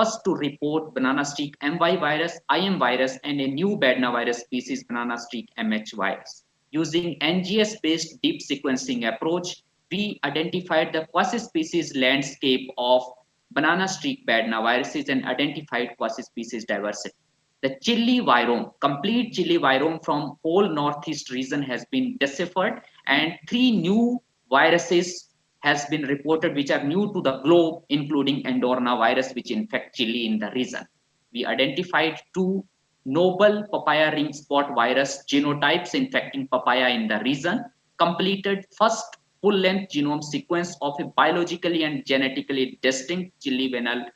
first to report banana streak MY virus, IM virus, and a new Badna virus species, banana streak MH virus. Using NGS-based deep sequencing approach, we identified the quasi-species landscape of banana streak Badna viruses and identified quasi-species diversity. The chili virome, complete chili virome from whole northeast region has been deciphered, and 3 new viruses has been reported which are new to the globe, including Endorna virus which infect chili in the region. We identified 2 novel papaya ring spot virus genotypes infecting papaya in the region, completed first full-length genome sequence of a biologically and genetically distinct chili venal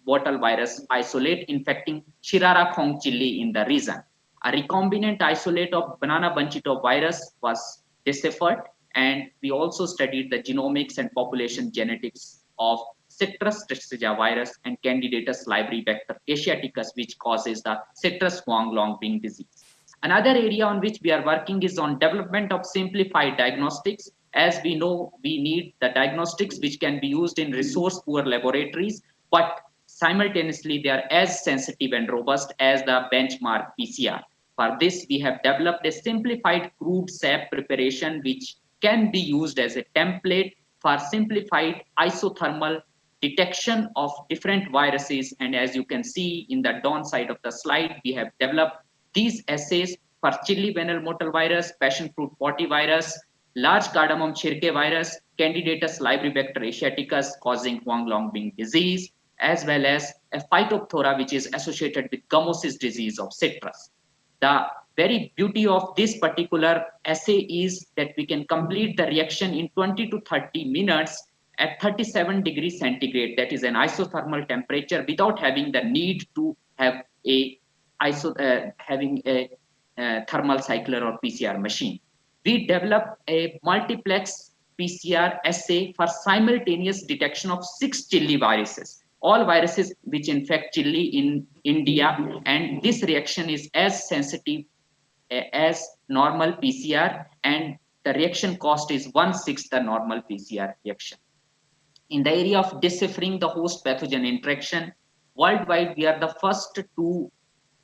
bottle virus isolate infecting Shirara Khong chili in the region. A recombinant isolate of banana bunchito virus was deciphered, and we also studied the genomics and population genetics of citrus trichia virus and Candidatus librivector asiaticus, which causes the citrus Huang Long disease. Another area on which we are working is on development of simplified diagnostics. As we know, we need the diagnostics which can be used in resource-poor laboratories, but simultaneously they are as sensitive and robust as the benchmark PCR. For this, we have developed a simplified crude SAP preparation which can be used as a template for simplified isothermal detection of different viruses. And as you can see in the down side of the slide, we have developed these assays for chili venal motile virus, passion fruit potty virus, large cardamom chirke virus, Candidatus librivector asiaticus causing Huang Longbing disease, as well as a phytophthora which is associated with gummosis disease of citrus. The very beauty of this particular assay is that we can complete the reaction in 20 to 30 minutes at 37 degrees centigrade, that is an isothermal temperature, without having the need to have a thermal cycler or PCR machine. We developed a multiplex PCR assay for simultaneous detection of 6 chili viruses, all viruses which infect chili in India, and this reaction is as sensitive as normal PCR, and the reaction cost is 1/6 the normal PCR reaction. In the area of deciphering the host pathogen interaction, worldwide we are the first to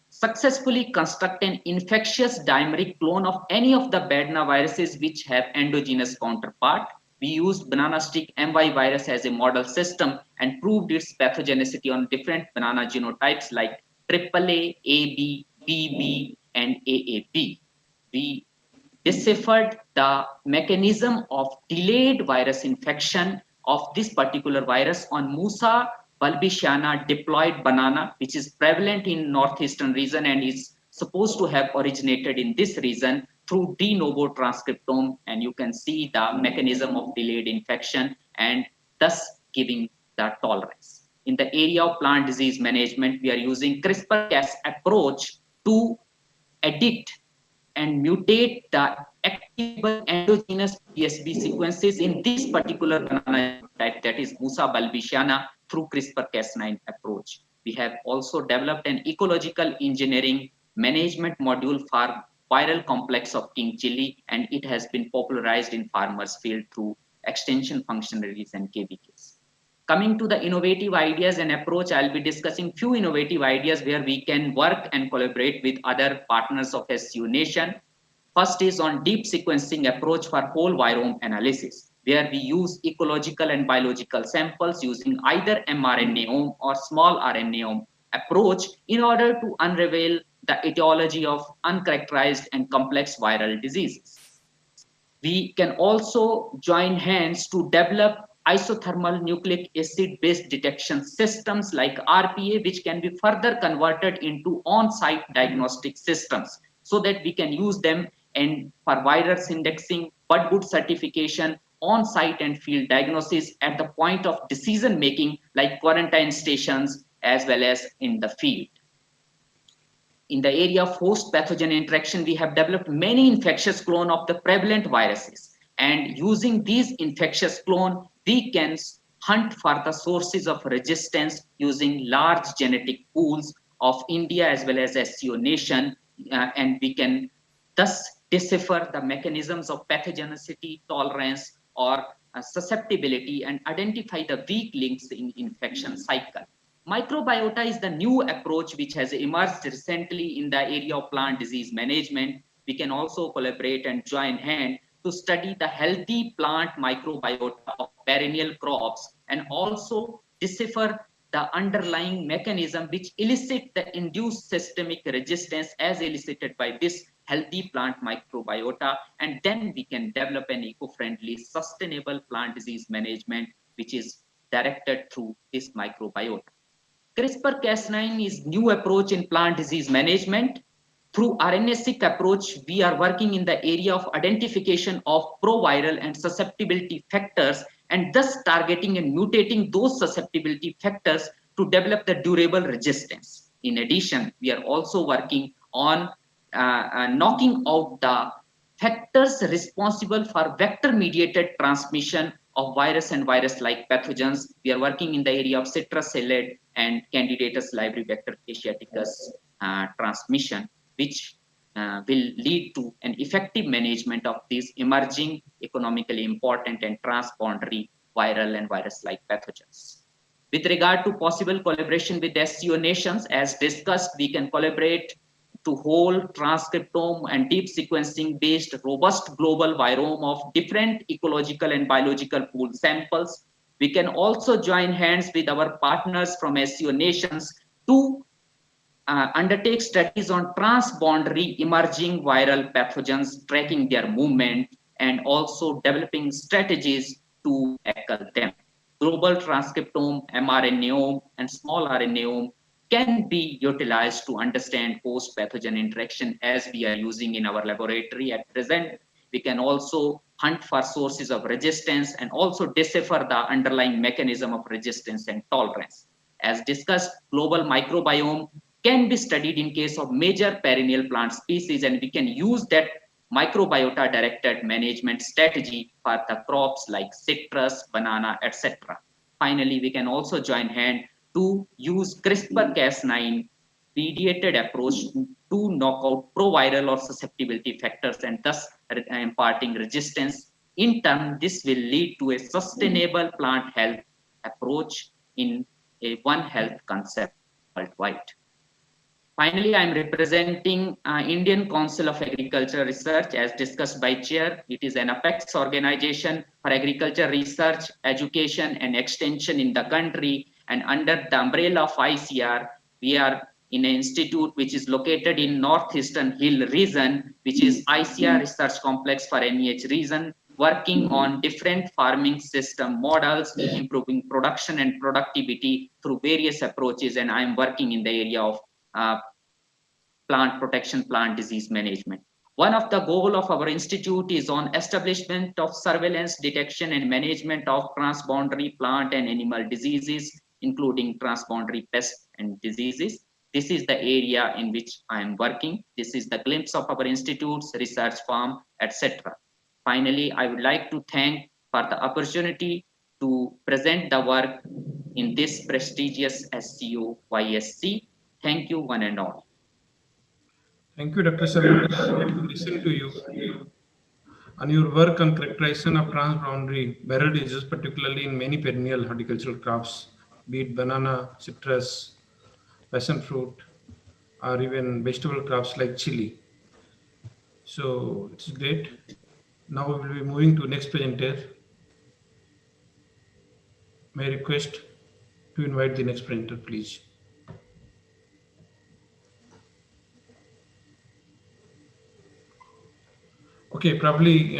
successfully construct an infectious dimeric clone of any of the Badna viruses which have endogenous counterpart. We used banana streak MY virus as a model system and proved its pathogenicity on different banana genotypes like AAA, AB, BB, and AAB. We deciphered the mechanism of delayed virus infection of this particular virus on Musa balbiciana diploid banana, which is prevalent in northeastern region and is supposed to have originated in this region through de novo transcriptome, and you can see the mechanism of delayed infection and thus giving the tolerance. In the area of plant disease management, we are using CRISPR-Cas approach to edit and mutate the active endogenous PSB sequences in this particular banana type, that is Musa balbiciana, through CRISPR-Cas9 approach. We have also developed an ecological engineering management module for viral complex of king chili, and it has been popularized in farmers field through extension functionaries and KVKs. Coming to the innovative ideas and approach, I'll be discussing few innovative ideas where we can work and collaborate with other partners of SCU nation. First is on deep sequencing approach for whole virome analysis, where we use ecological and biological samples using either mRNAome or small RNAome approach in order to unravel the etiology of uncharacterized and complex viral diseases. We can also join hands to develop isothermal nucleic acid based detection systems like RPA, which can be further converted into on-site diagnostic systems so that we can use them and for virus indexing, bud good certification, on-site and field diagnosis at the point of decision making like quarantine stations as well as in the field. In the area of host pathogen interaction, we have developed many infectious clones of the prevalent viruses, and using these infectious clones, we can hunt for the sources of resistance using large genetic pools of India as well as SCO nation, and we can thus decipher the mechanisms of pathogenicity, tolerance, or susceptibility and identify the weak links in infection cycle. Microbiota is the new approach which has emerged recently in the area of plant disease management. We can also collaborate and join hand to study the healthy plant microbiota of perennial crops and also decipher the underlying mechanism which elicit the induced systemic resistance as elicited by this healthy plant microbiota, and then we can develop an eco-friendly sustainable plant disease management which is directed through this microbiota. CRISPR-Cas9 is new approach in plant disease management. Through RNA-seq approach, we are working in the area of identification of proviral and susceptibility factors and thus targeting and mutating those susceptibility factors to develop the durable resistance. In addition, we are also working on knocking out the factors responsible for vector-mediated transmission of virus and virus-like pathogens. We are working in the area of citrus salad and Candidatus librivector Asiaticus transmission, which will lead to an effective management of these emerging, economically important and transboundary viral and virus-like pathogens. With regard to possible collaboration with SCO nations, as discussed, we can collaborate to whole transcriptome and deep sequencing based robust global virome of different ecological and biological pool samples. We can also join hands with our partners from SCO nations to undertake studies on transboundary emerging viral pathogens, tracking their movement and also developing strategies to tackle them. Global transcriptome, mRNAome, and small RNAome can be utilized to understand host pathogen interaction as we are using in our laboratory at present. We can also hunt for sources of resistance and also decipher the underlying mechanism of resistance and tolerance. As discussed, global microbiome can be studied in case of major perennial plant species, and we can use that microbiota directed management strategy for the crops like citrus, banana, etc. Finally, we can also join hand to use CRISPR-Cas9 mediated approach to knock out proviral or susceptibility factors and thus imparting resistance. In turn, this will lead to a sustainable plant health approach in a One Health concept worldwide. Finally, I am representing Indian Council of Agriculture Research as discussed by Chair. It is an apex organization for agriculture research, education and extension in the country, and under the umbrella of ICR, we are in an institute which is located in Northeastern Hill region, which is ICR Research Complex for NEH region, working on different farming system models, improving production and productivity through various approaches, and I am working in the area of plant protection, plant disease management. One of the goals of our institute is on establishment of surveillance, detection and management of transboundary plant and animal diseases, including transboundary pests and diseases. This is the area in which I am working. This is the glimpse of our institute's research farm, etc. Finally, I would like to thank for the opportunity to present the work in this prestigious SCO YSC. Thank you, one and all. Thank you, Dr. Sharma. Listen to you. On your work on characterization of transboundary viral diseases, particularly in many perennial horticultural crops, be it banana, citrus, passion fruit, or even vegetable crops like chili. So it's great. Now we will be moving to next presenter. May I request to invite the next presenter, please. Okay, probably.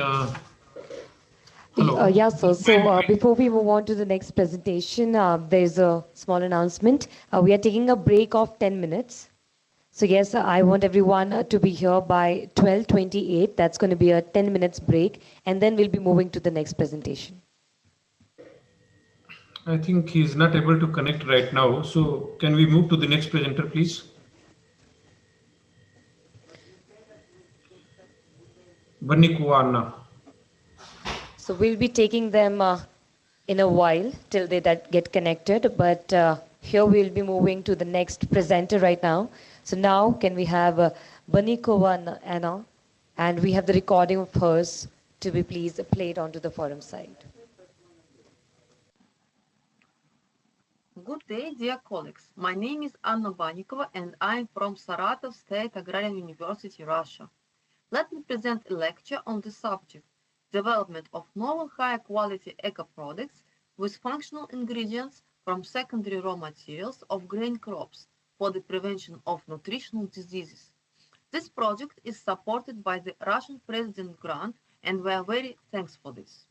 Hello. Yeah, sir. So before we move on to the next presentation, there's a small announcement. We are taking a break of 10 minutes. So yes, I want everyone to be here by 12:28. That's going to be a 10 minutes break, and then we'll be moving to the next presentation. I think he's not able to connect right now. So can we move to the next presenter, please? Banikuana. So we'll be taking them in a while till they get connected, but here we'll be moving to the next presenter right now. So now can we have Banikuana Anna, and we have the recording of hers to be please played onto the forum side. Good Good day, dear colleagues. My name is Anna Banikova and I'm from Saratov State Agrarian University, Russia. Let me present a lecture on the subject, development of novel higher quality eco-products with functional ingredients from secondary raw materials of grain crops for the prevention of nutritional diseases. This project is supported by the Russian President grant and we are very thankful for this.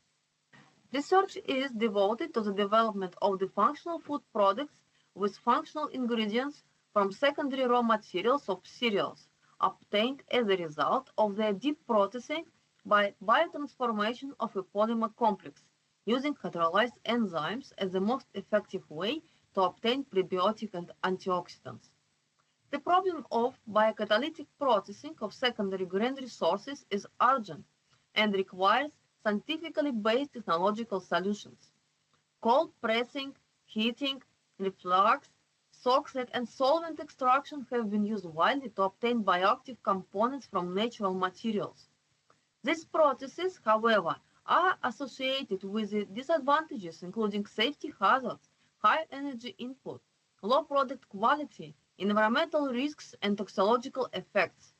Research is devoted to the development of the functional food products with functional ingredients from secondary raw materials of cereals obtained as a result of their deep processing by biotransformation of a polymer complex using hydrolyzed enzymes as the most effective way to obtain prebiotic and antioxidants. The problem of biocatalytic processing of secondary grain resources is urgent and requires scientifically based technological solutions. Cold pressing, heating, reflux, soak-set, and solvent extraction have been used widely to obtain bioactive components from natural materials. These processes, however, are associated with the disadvantages including safety hazards, high energy input, low product quality, environmental risks, and toxicological effects.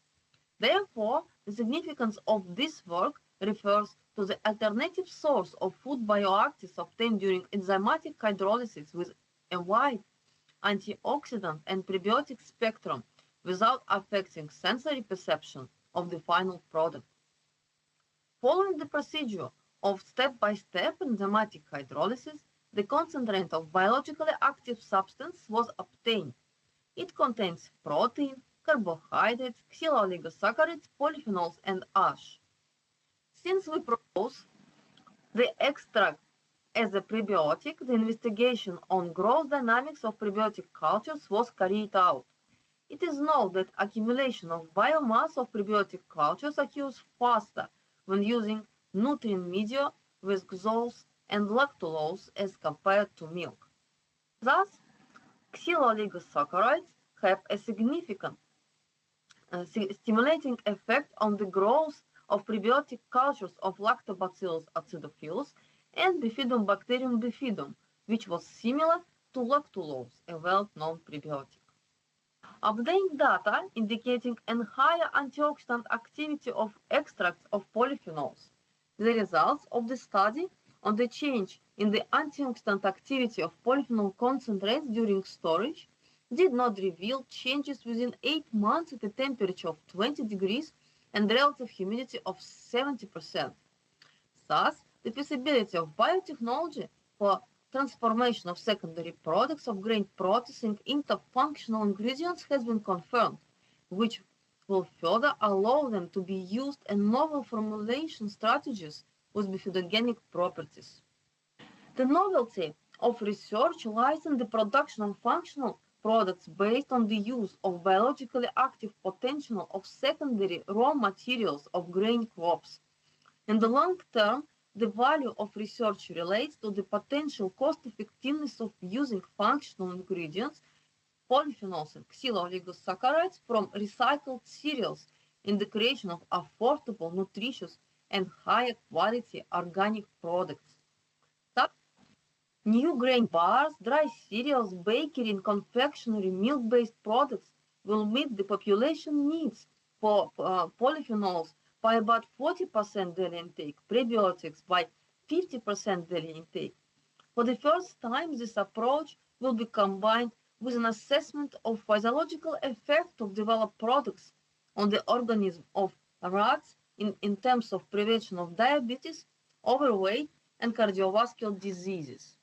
Therefore, the significance of this work refers to the alternative source of food bioactives obtained during enzymatic hydrolysis with a wide antioxidant and prebiotic spectrum without affecting sensory perception of the final product. Following the procedure of step-by-step enzymatic hydrolysis, the concentrate of biologically active substance was obtained. It contains protein, carbohydrates, oligosaccharides, polyphenols, and ash. Since we propose the extract as a prebiotic, the investigation on growth dynamics of prebiotic cultures was carried out. It is known that accumulation of biomass of prebiotic cultures occurs faster when using nutrient media with xylose and lactulose as compared to milk. Thus, oligosaccharides have a significant stimulating effect on the growth of prebiotic cultures of Lactobacillus acidophilus and Bifidobacterium bifidum, which was similar to lactulose, a well-known prebiotic. Obtained data indicating a higher antioxidant activity of extracts of polyphenols. The results of the study on the change in the antioxidant activity of polyphenol concentrates during storage did not reveal changes within 8 months at a temperature of 20 degrees and relative humidity of 70%. Thus, the feasibility of biotechnology for transformation of secondary products of grain processing into functional ingredients has been confirmed, which will further allow them to be used in novel formulation strategies with bifidogenic properties. The novelty of research lies in the production of functional products based on the use of biologically active potential of secondary raw materials of grain crops. In the long term, the value of research relates to the potential cost effectiveness of using functional ingredients, polyphenols and oligosaccharides from recycled cereals in the creation of affordable, nutritious, and higher quality organic products. New grain bars, dry cereals, bakery, and confectionery milk-based products will meet the population needs for polyphenols by about 40% daily intake, prebiotics by 50% daily intake. For the first time, this approach will be combined with an assessment of physiological effect of developed products on the organism of rats in terms of prevention of diabetes, overweight, and cardiovascular diseases.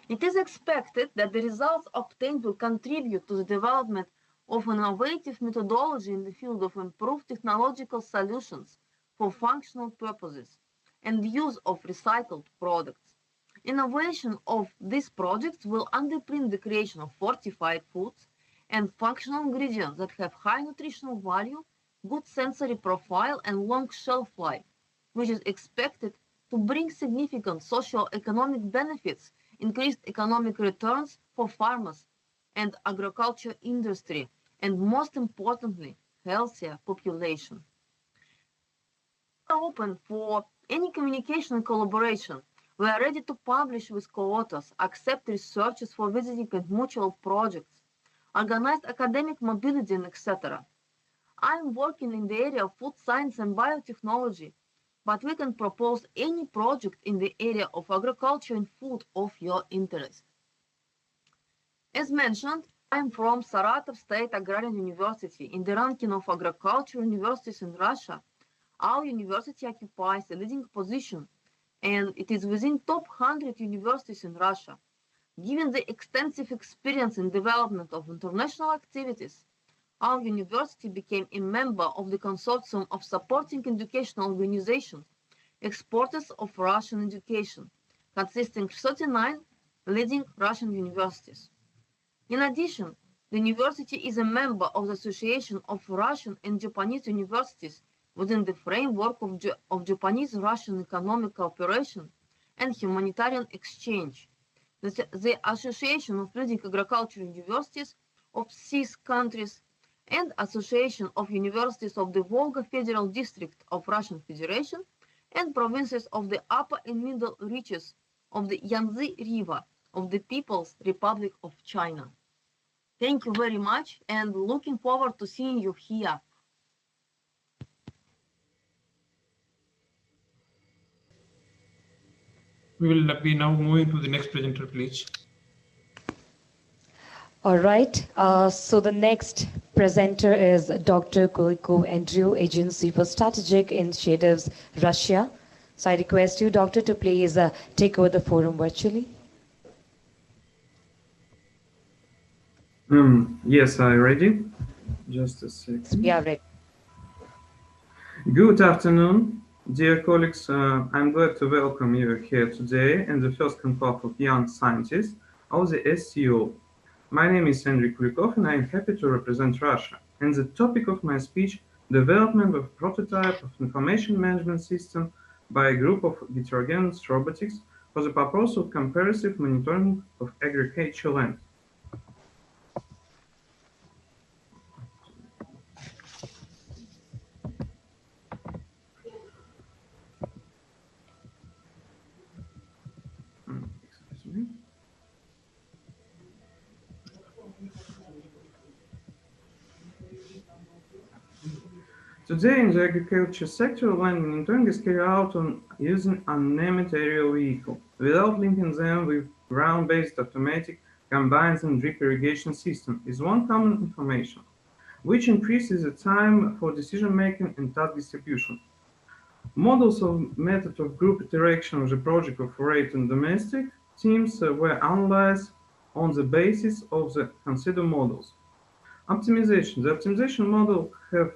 It is expected that the results obtained will contribute to the development of an innovative methodology in the field of improved technological solutions for functional purposes and the use of recycled products. Innovation of these projects will underpin the creation of fortified foods and functional ingredients that have high nutritional value, good sensory profile, and long shelf life, which is expected to bring significant socio-economic benefits, increased economic returns for farmers and agriculture industry, and most importantly, healthier population. We are open for any communication and collaboration We are ready to publish with co-authors, accept researchers for visiting and mutual projects, organize academic mobility, and etc. I am working in the area of food science and biotechnology, but we can propose any project in the area of agriculture and food of your interest. As mentioned, I am from Saratov State Agrarian University. In the ranking of agricultural universities in Russia, our university occupies a leading position, and it is within top 100 universities in Russia. Given the extensive experience in development of international activities, our university became a member of the consortium of supporting educational organizations, exporters of Russian education, consisting of 39 leading Russian universities. In addition, the university is a member of the Association of Russian and Japanese Universities within the framework of Japanese-Russian economic cooperation and humanitarian exchange. The Association of Leading Agricultural Universities of CIS countries and Association of Universities of the Volga Federal District of Russian Federation and provinces of the upper and middle reaches of the Yangtze River of the People's Republic of China. Thank you very much and looking forward to seeing you here. We will be now moving to the next presenter, please. All right, so the next presenter is Dr. Kulikov Andrew, Agency for Strategic Initiatives, Russia. So I request you, Doctor, to please take over the forum virtually. Yes, I'm ready. Just a second. We are ready. Good afternoon, dear colleagues. I'm glad to welcome you here today in the first conclave of young scientists of the SCO. My name is Andrei Kulikov and I am happy to represent Russia. And the topic of my speech, development of prototype of information management system by a group of heterogeneous robotics for the purpose of comparative monitoring of agricultural land. Today, in the agriculture sector, land monitoring is carried out using unnamed aerial vehicle, without linking them with ground-based automatic combines and drip irrigation system, is one common information, which increases the time for decision-making and task distribution. Models of method of group interaction of the project of rate and domestic teams were analyzed on the basis of the considered models. Optimization. The optimization model have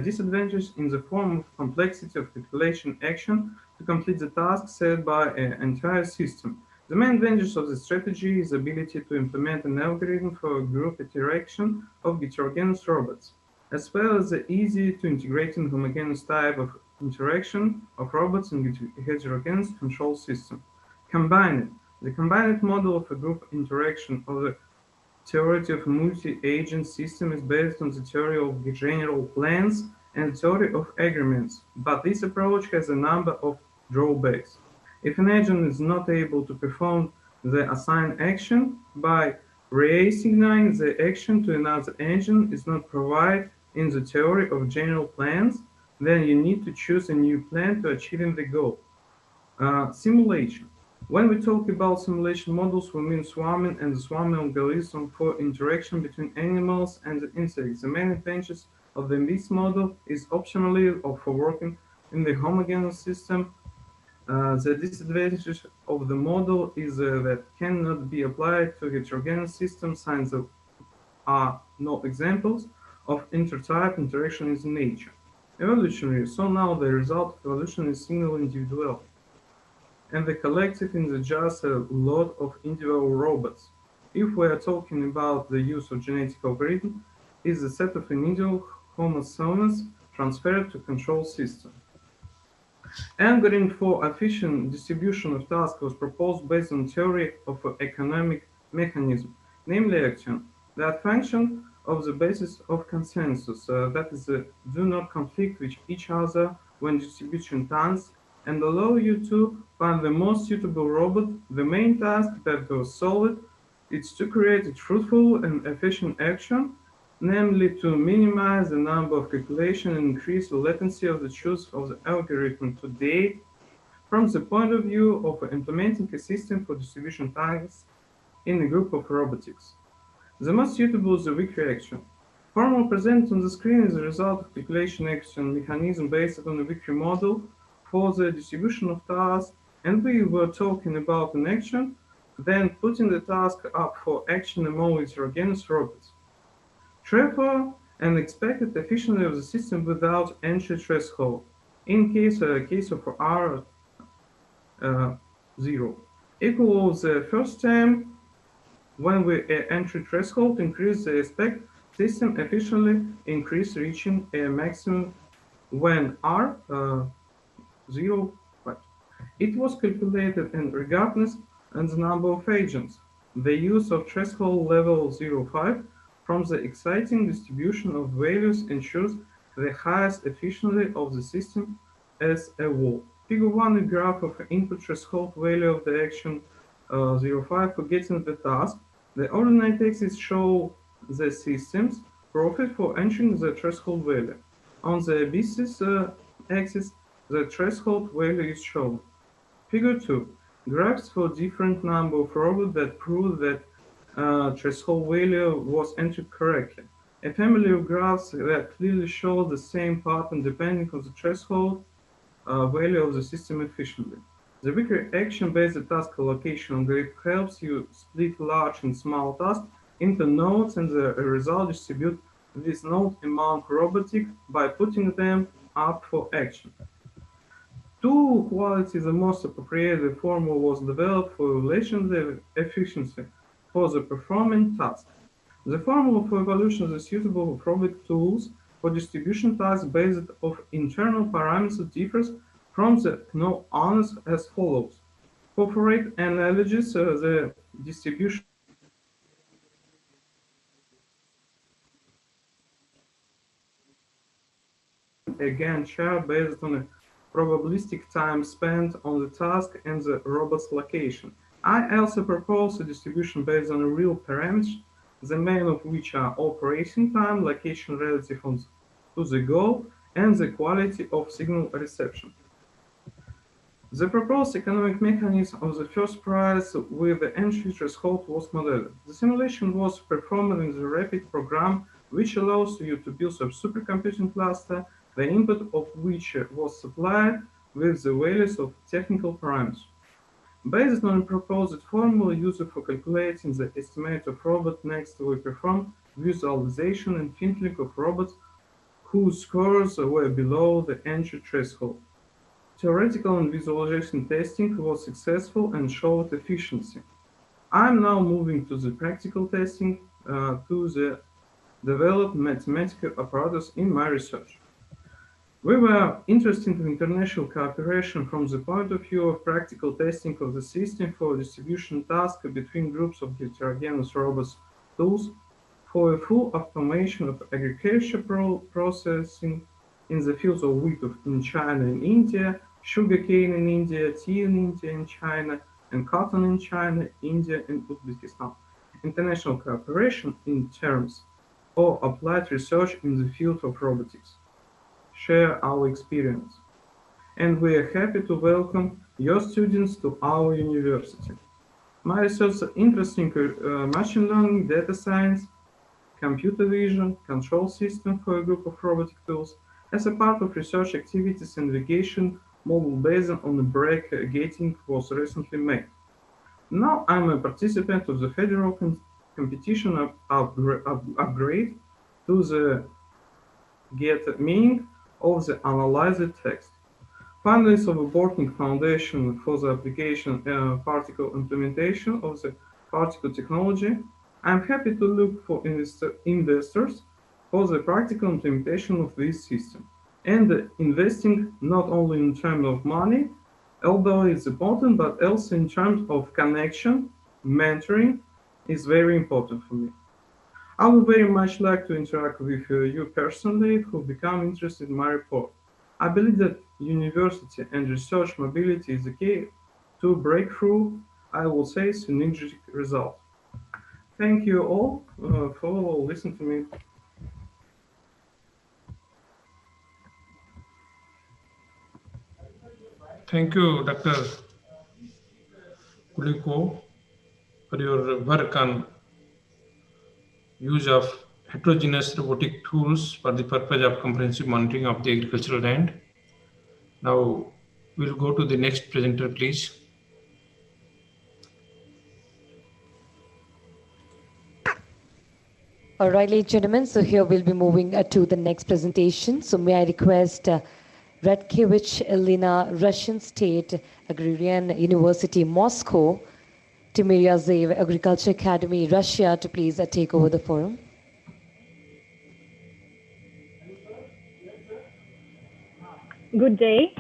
disadvantages in the form of complexity of calculation action to complete the task set by an entire system. The main advantage of the strategy is the ability to implement an algorithm for group interaction of heterogeneous robots, as well as the easy to integrate in homogeneous type of interaction of robots in heterogeneous control system. Combined. The combined model of a group interaction of the theory of multi-agent system is based on the theory of general plans and the theory of agreements, but this approach has a number of drawbacks. If an agent is not able to perform the assigned action by reassigning the action to another agent is not provided in the theory of general plans, then you need to choose a new plan to achieving the goal. Simulation. When we talk about simulation models, we mean swarming and the swarming algorithm for interaction between animals and the insects. The main advantages of the MIS model is optionally for working in the homogeneous system. The disadvantages of the model is that cannot be applied to heterogeneous systems, since there are no examples of intertype interaction in nature. Evolutionary. So now the result of evolution is single individual, and the collective is just a lot of individual robots. If we are talking about the use of genetic algorithm, is a set of individual chromosomes transferred to control system. Algorithm for efficient distribution of tasks was proposed based on theory of economic mechanism, namely action, that function of the basis of consensus, that is, do not conflict with each other when distribution tasks and allow you to find the most suitable robot. The main task that was solved is to create a truthful and efficient action, namely to minimize the number of calculations and increase the latency of the truth of the algorithm. Today, from the point of view of implementing a system for distribution tasks in a group of robotics, the most suitable is the weak reaction. Formula presented on the screen is the result of calculation action mechanism based on a Wiki model for the distribution of tasks, and we were talking about an action, then putting the task up for action among heterogeneous robots. Therefore, an expected efficiency of the system without entry threshold, in case of R 0, equals the first term when we entry threshold increase the expect system efficiently increase reaching a maximum when R 0. It was calculated and regardless of the number of agents. The use of threshold level 0.5 from the exciting distribution of values ensures the highest efficiency of the system as a whole. Figure 1 is a graph of input threshold value of the action 0.5 for getting the task. The ordinate axis show the system's profit for entering the threshold value. On the basis axis, the threshold value is shown. Figure 2. Graphs for different number of robots that prove that threshold value was entered correctly. A family of graphs that clearly show the same pattern depending on the threshold value of the system efficiently. The weaker action-based task allocation algorithm helps you split large and small tasks into nodes and the result distribute this node among robotic by putting them up for action. To quality the most appropriate, the formula was developed for evaluation the efficiency for the performing task. The formula for evaluation is suitable for robotic tools for distribution tasks based on internal parameters differs from the known as follows. For rate analogies, the distribution again chart based on a probabilistic time spent on the task and the robot's location. I also propose a distribution based on real parameters, the main of which are operating time, location relative to the goal, and the quality of signal reception. The proposed economic mechanism of the first price with the entry threshold was modeled. The simulation was performed in the rapid program, which allows you to build a supercomputing cluster, the input of which was supplied with the values of technical parameters. Based on a proposed formula used for calculating the estimate of robot, next we performed visualization and filtering of robots whose scores were below the entry threshold. Theoretical and visualization testing was successful and showed efficiency. I'm now moving to the practical testing to the developed mathematical apparatus in my research. We were interested in international cooperation from the point of view of practical testing of the system for distribution tasks between groups of heterogeneous robots tools for a full automation of agriculture processing in the fields of wheat in China and India, sugarcane in India, tea in India and China, and cotton in China, India, and Uzbekistan. International cooperation in terms of applied research in the field of robotics. Share our experience. And we are happy to welcome your students to our university. My research interests in machine learning, data science, computer vision, control system for a group of robotic tools. As a part of research activities, navigation model based on the break gating was recently made. Now I'm a participant of the federal competition upgrade to the get meaning of the analyzed text. Findings of a working foundation for the application particle implementation of the particle technology. I'm happy to look for investors for the practical implementation of this system and investing not only in terms of money, although it's important, but also in terms of connection, mentoring is very important for me. I would very much like to interact with you personally who become interested in my report. I believe that university and research mobility is the key to breakthrough, I will say, synergistic result. Thank you all for listening to me. Thank you, Dr. Kuliko, for your work on use of heterogeneous robotic tools for the purpose of comprehensive monitoring of the agricultural land. Now, we'll go to the next presenter, please. All right, ladies and gentlemen, so here we'll be moving to the next presentation. So may I request Radkevich Elena, Russian State Agrarian University, Moscow, Timiryazev Agriculture Academy, Russia, to please take over the forum. Good day.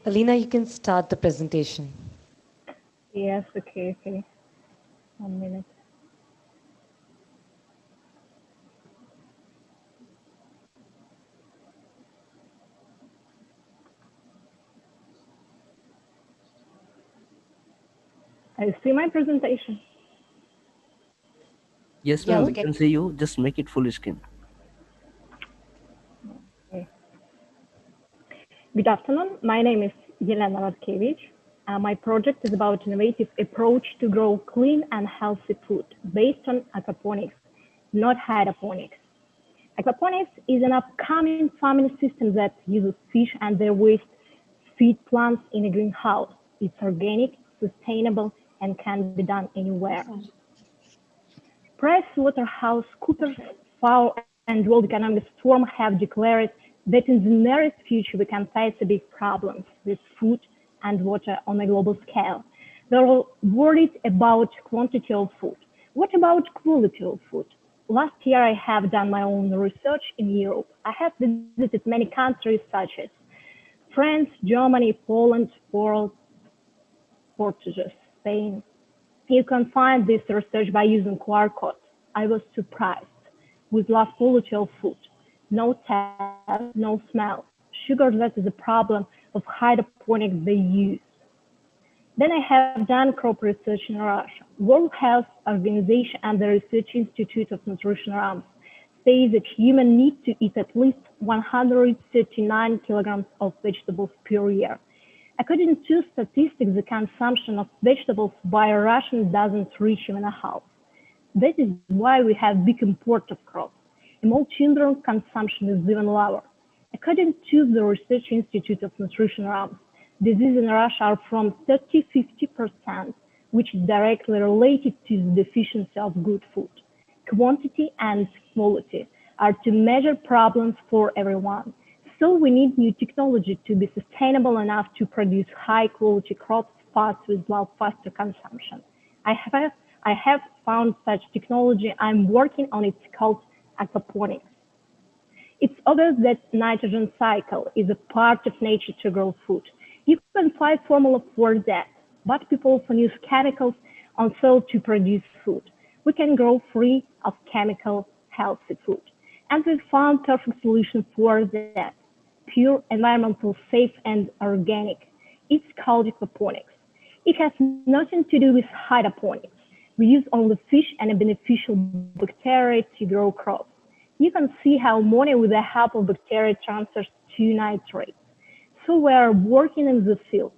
Alina, you can start the presentation. Yes, okay. 1 minute. I see my presentation. Yes, ma'am, we can see you. Just make it full screen. Okay. Good afternoon. My name is Yelena Radkevich. My project is about innovative approach to grow clean and healthy food based on aquaponics, not hydroponics. Aquaponics is an upcoming farming system that uses fish and their waste feed plants in a greenhouse. It's organic, sustainable, and can be done anywhere. PricewaterhouseCoopers, FAO, and World Economic Forum have declared that in the nearest future we can face a big problems with food and water on a global scale. They're worried about quantity of food. What about quality of food? Last year I have done my own research in Europe. I have visited many countries such as France, Germany, Poland, Portugal, Spain. You can find this research by using QR code. I was surprised with low quality of food. No taste, no smell. Sugar, that is a problem of hydroponics they use. Then I have done crop research in Russia. World Health Organization and the Research Institute of Nutrition Rams say that humans need to eat at least 139 kilograms of vegetables per year. According to statistics, the consumption of vegetables by a Russian doesn't reach even a half. That is why we have big import of crops. Among children, consumption is even lower. According to the Research Institute of Nutrition Rams, diseases in Russia are from 30–50%, which is directly related to the deficiency of good food. Quantity and quality are two major problems for everyone. So we need new technology to be sustainable enough to produce high quality crops fast with faster consumption. I have found such technology. I'm working on it. It's called aquaponics. It's obvious that nitrogen cycle is a part of nature to grow food. You can find formula for that, but people often use chemicals on soil to produce food. We can grow free of chemical, healthy food. And we found perfect solution for that. Pure, environmental, safe, and organic. It's called aquaponics. It has nothing to do with hydroponics. We use only fish and a beneficial bacteria to grow crops. You can see how ammonia with the help of bacteria transfers to nitrates. So we are working in the field.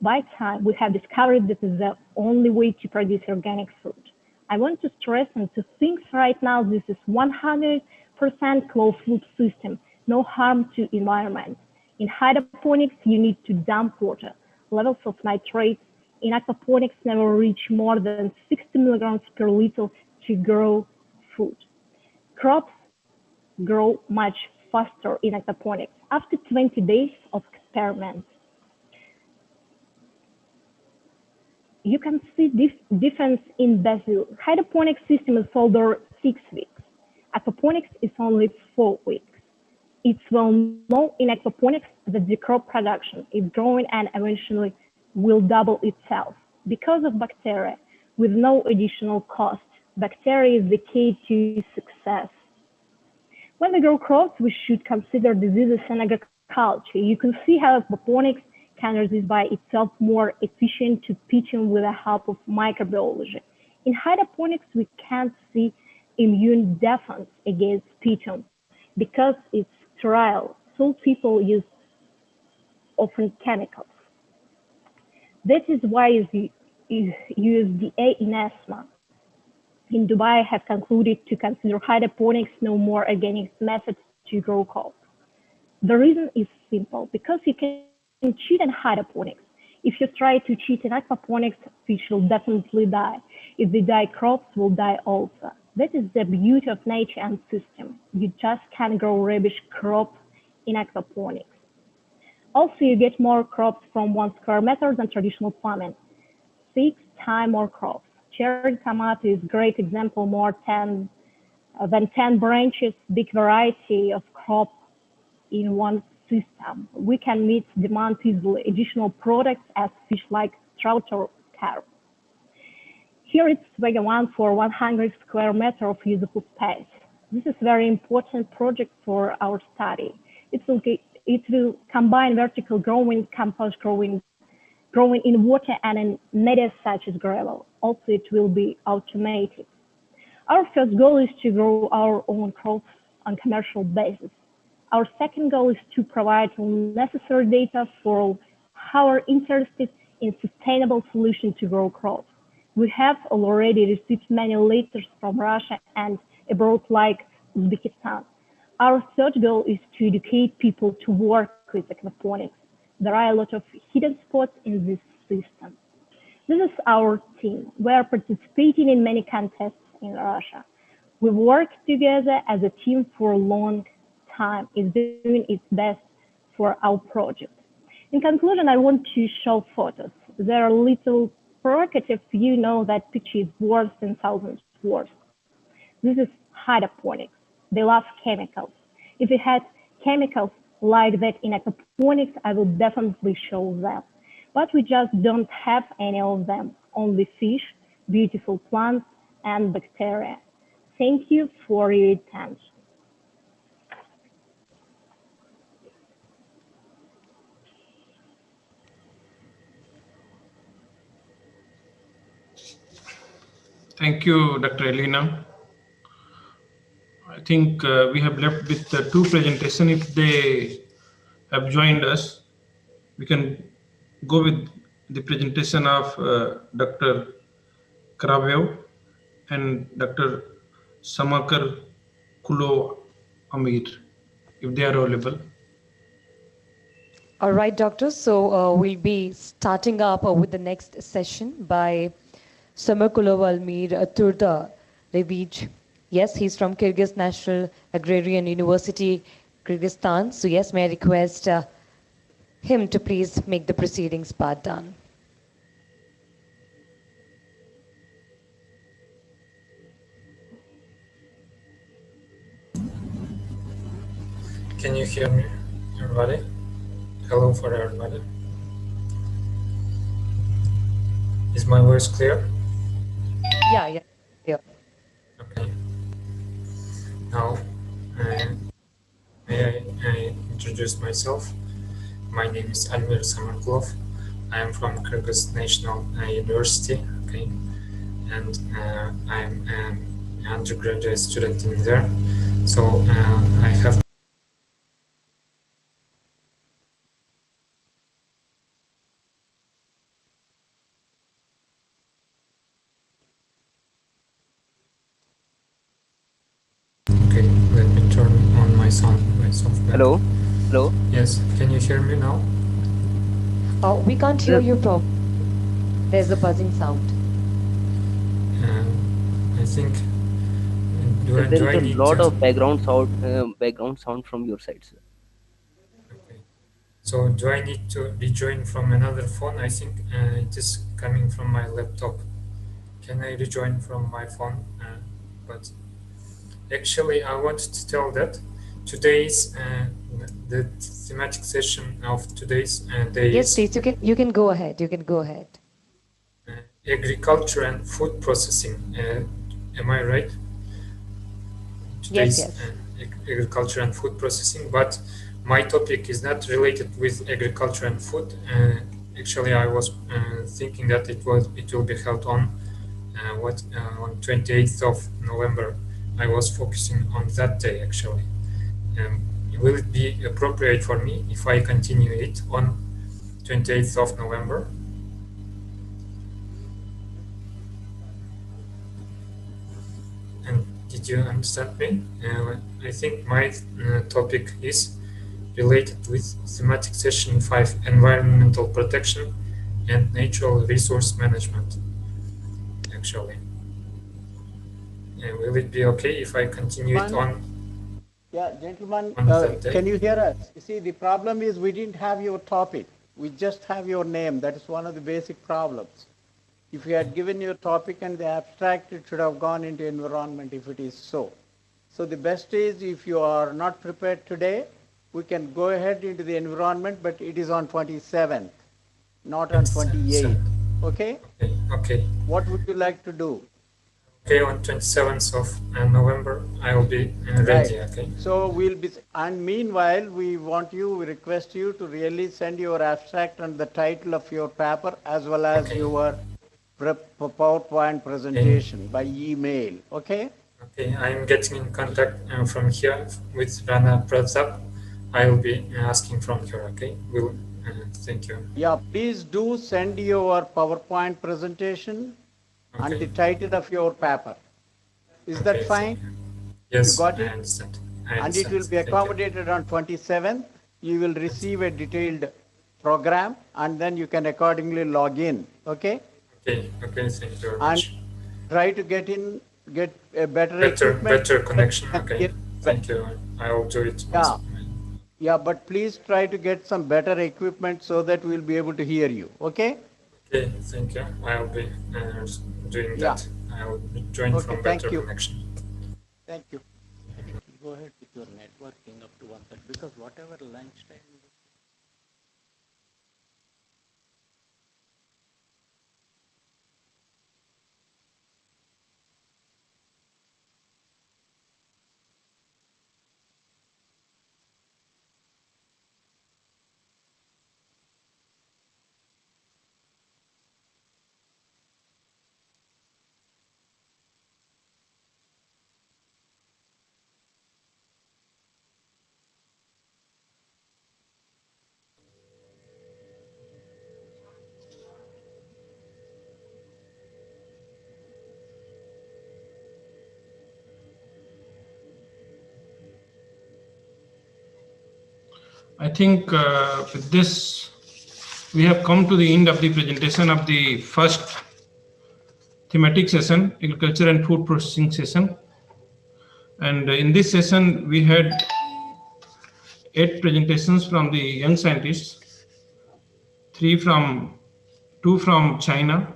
By time, we have discovered that is the only way to produce organic food. I want to stress and to think right now this is 100% closed loop system, no harm to environment. In hydroponics, you need to dump water. Levels of nitrates in aquaponics never reach more than 60 milligrams per liter to grow food. Crops grow much faster in aquaponics after 20 days of experiments. You can see this difference in basil. Hydroponics system is older 6 weeks. Aquaponics is only 4 weeks. It's well known in aquaponics that the crop production is growing and eventually will double itself because of bacteria with no additional cost. Bacteria is the key to success. When we grow crops, we should consider diseases in agriculture. You can see how aquaponics can resist by itself more efficient to pitching with the help of microbiology. In hydroponics, we can't see immune defense against pitching because it's sterile, so people use often chemicals. That is why the USDA in ESMA in Dubai have concluded to consider hydroponics no more organic methods to grow crops. The reason is simple, because you can cheat in hydroponics. If you try to cheat in aquaponics, fish will definitely die. If they die, crops will die also. That is the beauty of nature and system. You just can't grow rubbish crops in aquaponics. Also, you get more crops from 1 square meter than traditional farming. 6 times more crops. Cherry tomato is a great example, more than 10 branches, big variety of crops in one system. We can meet demand easily. Additional products as fish like trout or carp. Here it's Vega 1 for 100 square meter of usable space. This is a very important project for our study. It will combine vertical growing, compost growing in water and in media such as gravel. Also, it will be automated. Our first goal is to grow our own crops on commercial basis. Our second goal is to provide necessary data for who are interested in sustainable solutions to grow crops. We have already received many letters from Russia and abroad like Uzbekistan. Our third goal is to educate people to work with aquaponics. There are a lot of hidden spots in this system. This is our team. We are participating in many contests in Russia. We've worked together as a team for a long time. It's doing its best for our project. In conclusion, I want to show photos. They are a little provocative. You know that picture is worse than thousands words. This is hydroponics. They love chemicals. If we had chemicals like that in aquaponics, I would definitely show them. But we just don't have any of them. Only fish, beautiful plants, and bacteria. Thank you for your attention. Thank you, Dr. Elena. I think we have left with 2 presentations. If they have joined us, we can go with the presentation of Dr. Karavev and Dr. Samakar Kulo Amir, if they are available. All right, doctor. So we'll be starting up with the next session by Samarkulov Almir Turda Revij. Yes, he's from Kyrgyz National Agrarian University, Kyrgyzstan. So yes, may I request him to please make the proceedings part done. Can you hear me, everybody? Hello for everybody. Is my voice clear? Yeah. Okay. Now, may I introduce myself? My name is Almir Samarkulov. I am from Kyrgyz National University, okay, and I'm an undergraduate student in there. So I have Hello? Hello? Yes, can you hear me now? We can't hear you properly. There's a buzzing sound. I think. Do There I is a need lot to? of background sound from your side, sir. So do I need to rejoin from another phone? I think it is coming from my laptop. Can I rejoin from my phone? But actually, I wanted to tell that today's the thematic session of today's day Yes, is please, you can go ahead. You can go ahead. agriculture and food processing. Am I right? Today's Yes. agriculture and food processing, but my topic is not related with agriculture and food. Actually, I was thinking that it will be held on on 28th of November. I was focusing on that day actually. Will it be appropriate for me if I continue it on 28th of November? And did you understand me? I think my topic is related with thematic session 5, environmental protection and natural resource management, actually. Will it be okay if I continue it on? Yeah, gentlemen, on that day? can you hear us? You see, the problem is we didn't have your topic. We just have your name. That is one of the basic problems. If you had given your topic and the abstract, it should have gone into environment if it is so. So the best is if you are not prepared today, we can go ahead into the environment, but it is on 27th, not on 28th. Okay? Okay. What would you like to do? Okay, on 27th of November, I will be ready. Right. Okay. So we'll be, and meanwhile, we request you to really send your abstract and the title of your paper as well as your PowerPoint presentation by email. Okay? Okay, I'm getting in contact from here with Rana Pratap. I will be asking from here. Okay. Thank you. Yeah, please do send your PowerPoint presentation and the title of your paper. Is that fine? Yes, you got it? I understand. And it will be accommodated on 27th. You will receive a detailed program and then you can accordingly log in. Okay? Okay, thank you very much. And try to get a better connection. Okay, thank you. I will do it. Yeah. Yeah, but please try to get some better equipment so that we'll be able to hear you. Okay? Okay, thank you. I'll be doing that. I will join from better connection. Thank you. Go ahead with your networking up to 1:30 because whatever lunchtime. I think with this, we have come to the end of the presentation of the first thematic session, agriculture and food processing session. And in this session, we had 8 presentations from the young scientists, 2 from China,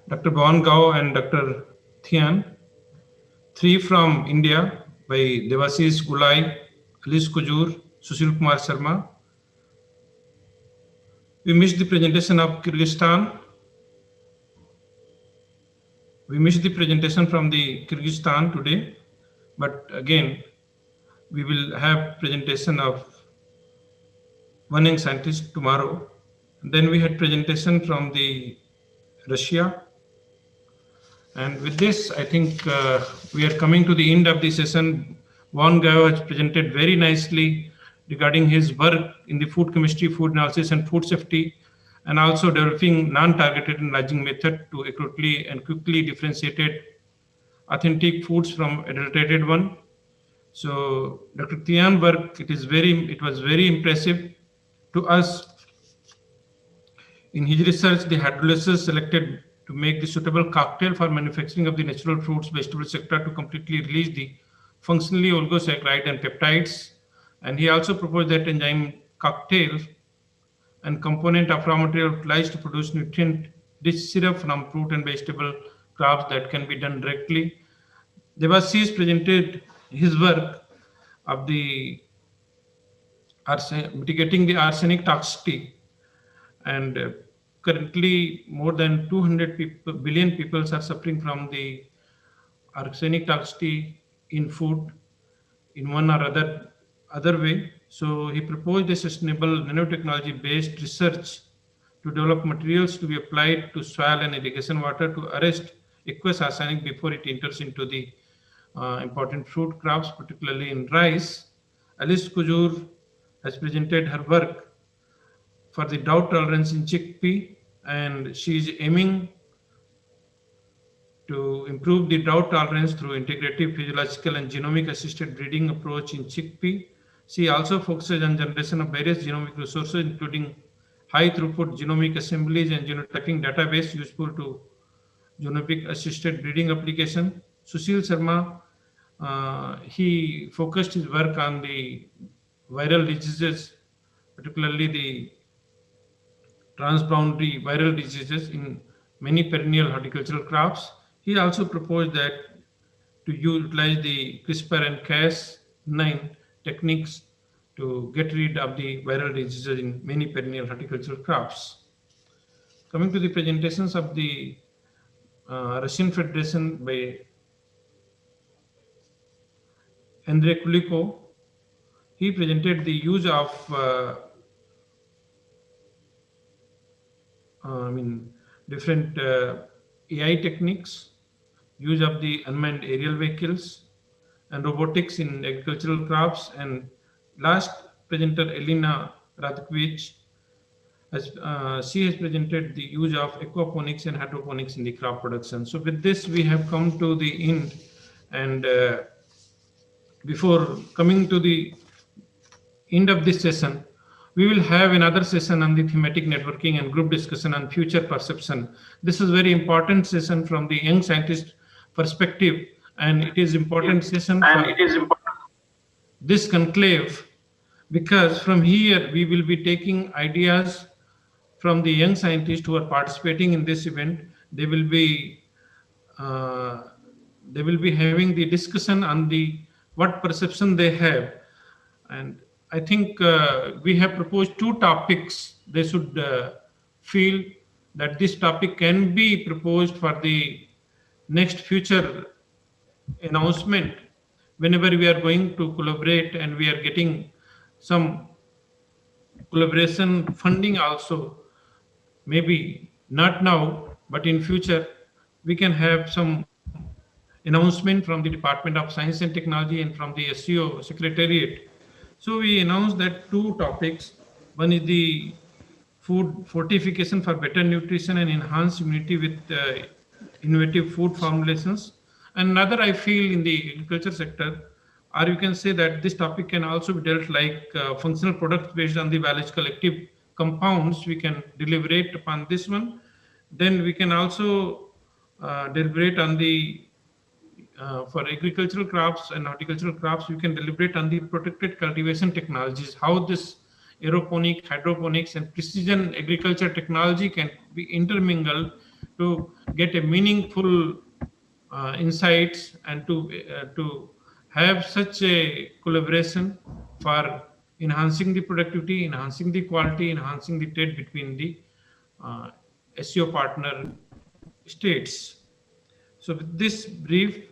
Dr. Bhavan Gao and Dr. Thian, 3 from India by Devasis Gulai, Alice Kujur, Sushil Kumar Sharma. We missed the presentation of Kyrgyzstan. We missed the presentation from the Kyrgyzstan today, but again, we will have presentation of one young scientist tomorrow. Then we had presentation from the Russia. And with this, I think we are coming to the end of the session. Bhavan Gao has presented very nicely regarding his work in the food chemistry, food analysis, and food safety, and also developing non-targeted analyzing method to accurately and quickly differentiated authentic foods from adulterated one. So Dr. Thian work, it was very impressive to us. In his research, the hydrolysis selected to make the suitable cocktail for manufacturing of the natural fruits vegetable sector to completely release the functionally oligosaccharide and peptides. And he also proposed that enzyme cocktail and component of raw material utilized to produce nutrient-rich syrup from fruit and vegetable crops that can be done directly. Devasis presented his work of the mitigating the arsenic toxicity, and currently more than 200 billion people are suffering from the arsenic toxicity in food in one or other way. So he proposed a sustainable nanotechnology based research to develop materials to be applied to soil and irrigation water to arrest aqueous arsenic before it enters into the important fruit crops, particularly in rice. Alice Kujur has presented her work for the drought tolerance in chickpea, and she is aiming to improve the drought tolerance through integrative physiological and genomic assisted breeding approach in chickpea. She also focuses on generation of various genomic resources, including high throughput genomic assemblies and genotyping database useful to genomic assisted breeding application. Sushil Sharma, he focused his work on the viral diseases, particularly the transboundary viral diseases in many perennial horticultural crops. He also proposed that to utilize the CRISPR and Cas9 techniques to get rid of the viral diseases in many perennial horticultural crops. Coming to the presentations of the Russian Federation by Andrei Kulikov, he presented the use of different AI techniques, use of the unmanned aerial vehicles, and robotics in agricultural crops. And last presenter, Elena Radkovich, she has presented the use of aquaponics and hydroponics in the crop production. So with this, we have come to the end. And before coming to the end of this session, we will have another session on the thematic networking and group discussion on future perception. This is a very important session from the young scientist perspective, and it is important session for this conclave, because from here we will be taking ideas from the young scientists who are participating in this event. They will be having the discussion on the what perception they have. And I think we have proposed two topics. They should feel that this topic can be proposed for the next future announcement whenever we are going to collaborate, and we are getting some collaboration funding also. Maybe not now, but in future, we can have some announcement from the Department of Science and Technology and from the SEO Secretariat. So we announced that two topics. One is the food fortification for better nutrition and enhanced immunity with innovative food formulations. And another, I feel, in the agriculture sector, or you can say that this topic can also be dealt like functional products based on the biological active compounds. We can deliberate upon this one. Then we can also deliberate on the for agricultural crops and horticultural crops, we can deliberate on the protected cultivation technologies, how this aeroponic, hydroponics, and precision agriculture technology can be intermingled to get a meaningful insights, and to have such a collaboration for enhancing the productivity, enhancing the quality, enhancing the trade between the SEO partner states. So with this brief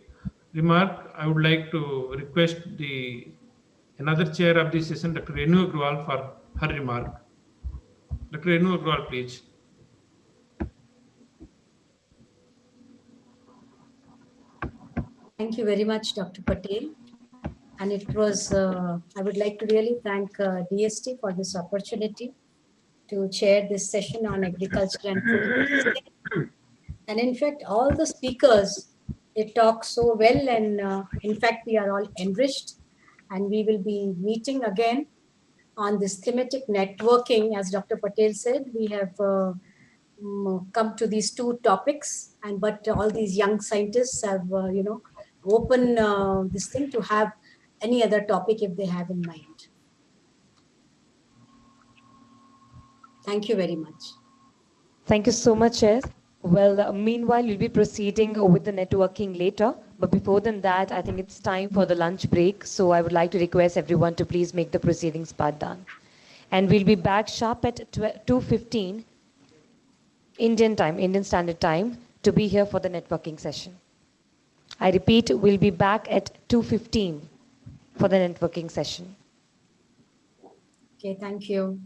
remark, I would like to request another chair of the session, Dr. Renu Agrawal, for her remark. Dr. Renu Agrawal, please. Thank you very much, Dr. Patel. And it was, I would like to really thank DST for this opportunity to chair this session on agriculture and food. And in fact, all the speakers, they talk so well, and in fact, we are all enriched, and we will be meeting again on this thematic networking. As Dr. Patel said, we have come to these two topics, but all these young scientists have, open this thing to have any other topic if they have in mind. Thank you very much. Thank you so much, Chair. Well, meanwhile, we'll be proceeding with the networking later. But before than that, I think it's time for the lunch break. So I would like to request everyone to please make the proceedings part done. And we'll be back sharp at 2:15 Indian time, Indian Standard Time, to be here for the networking session. I repeat, we'll be back at 2:15 for the networking session. Okay, thank you.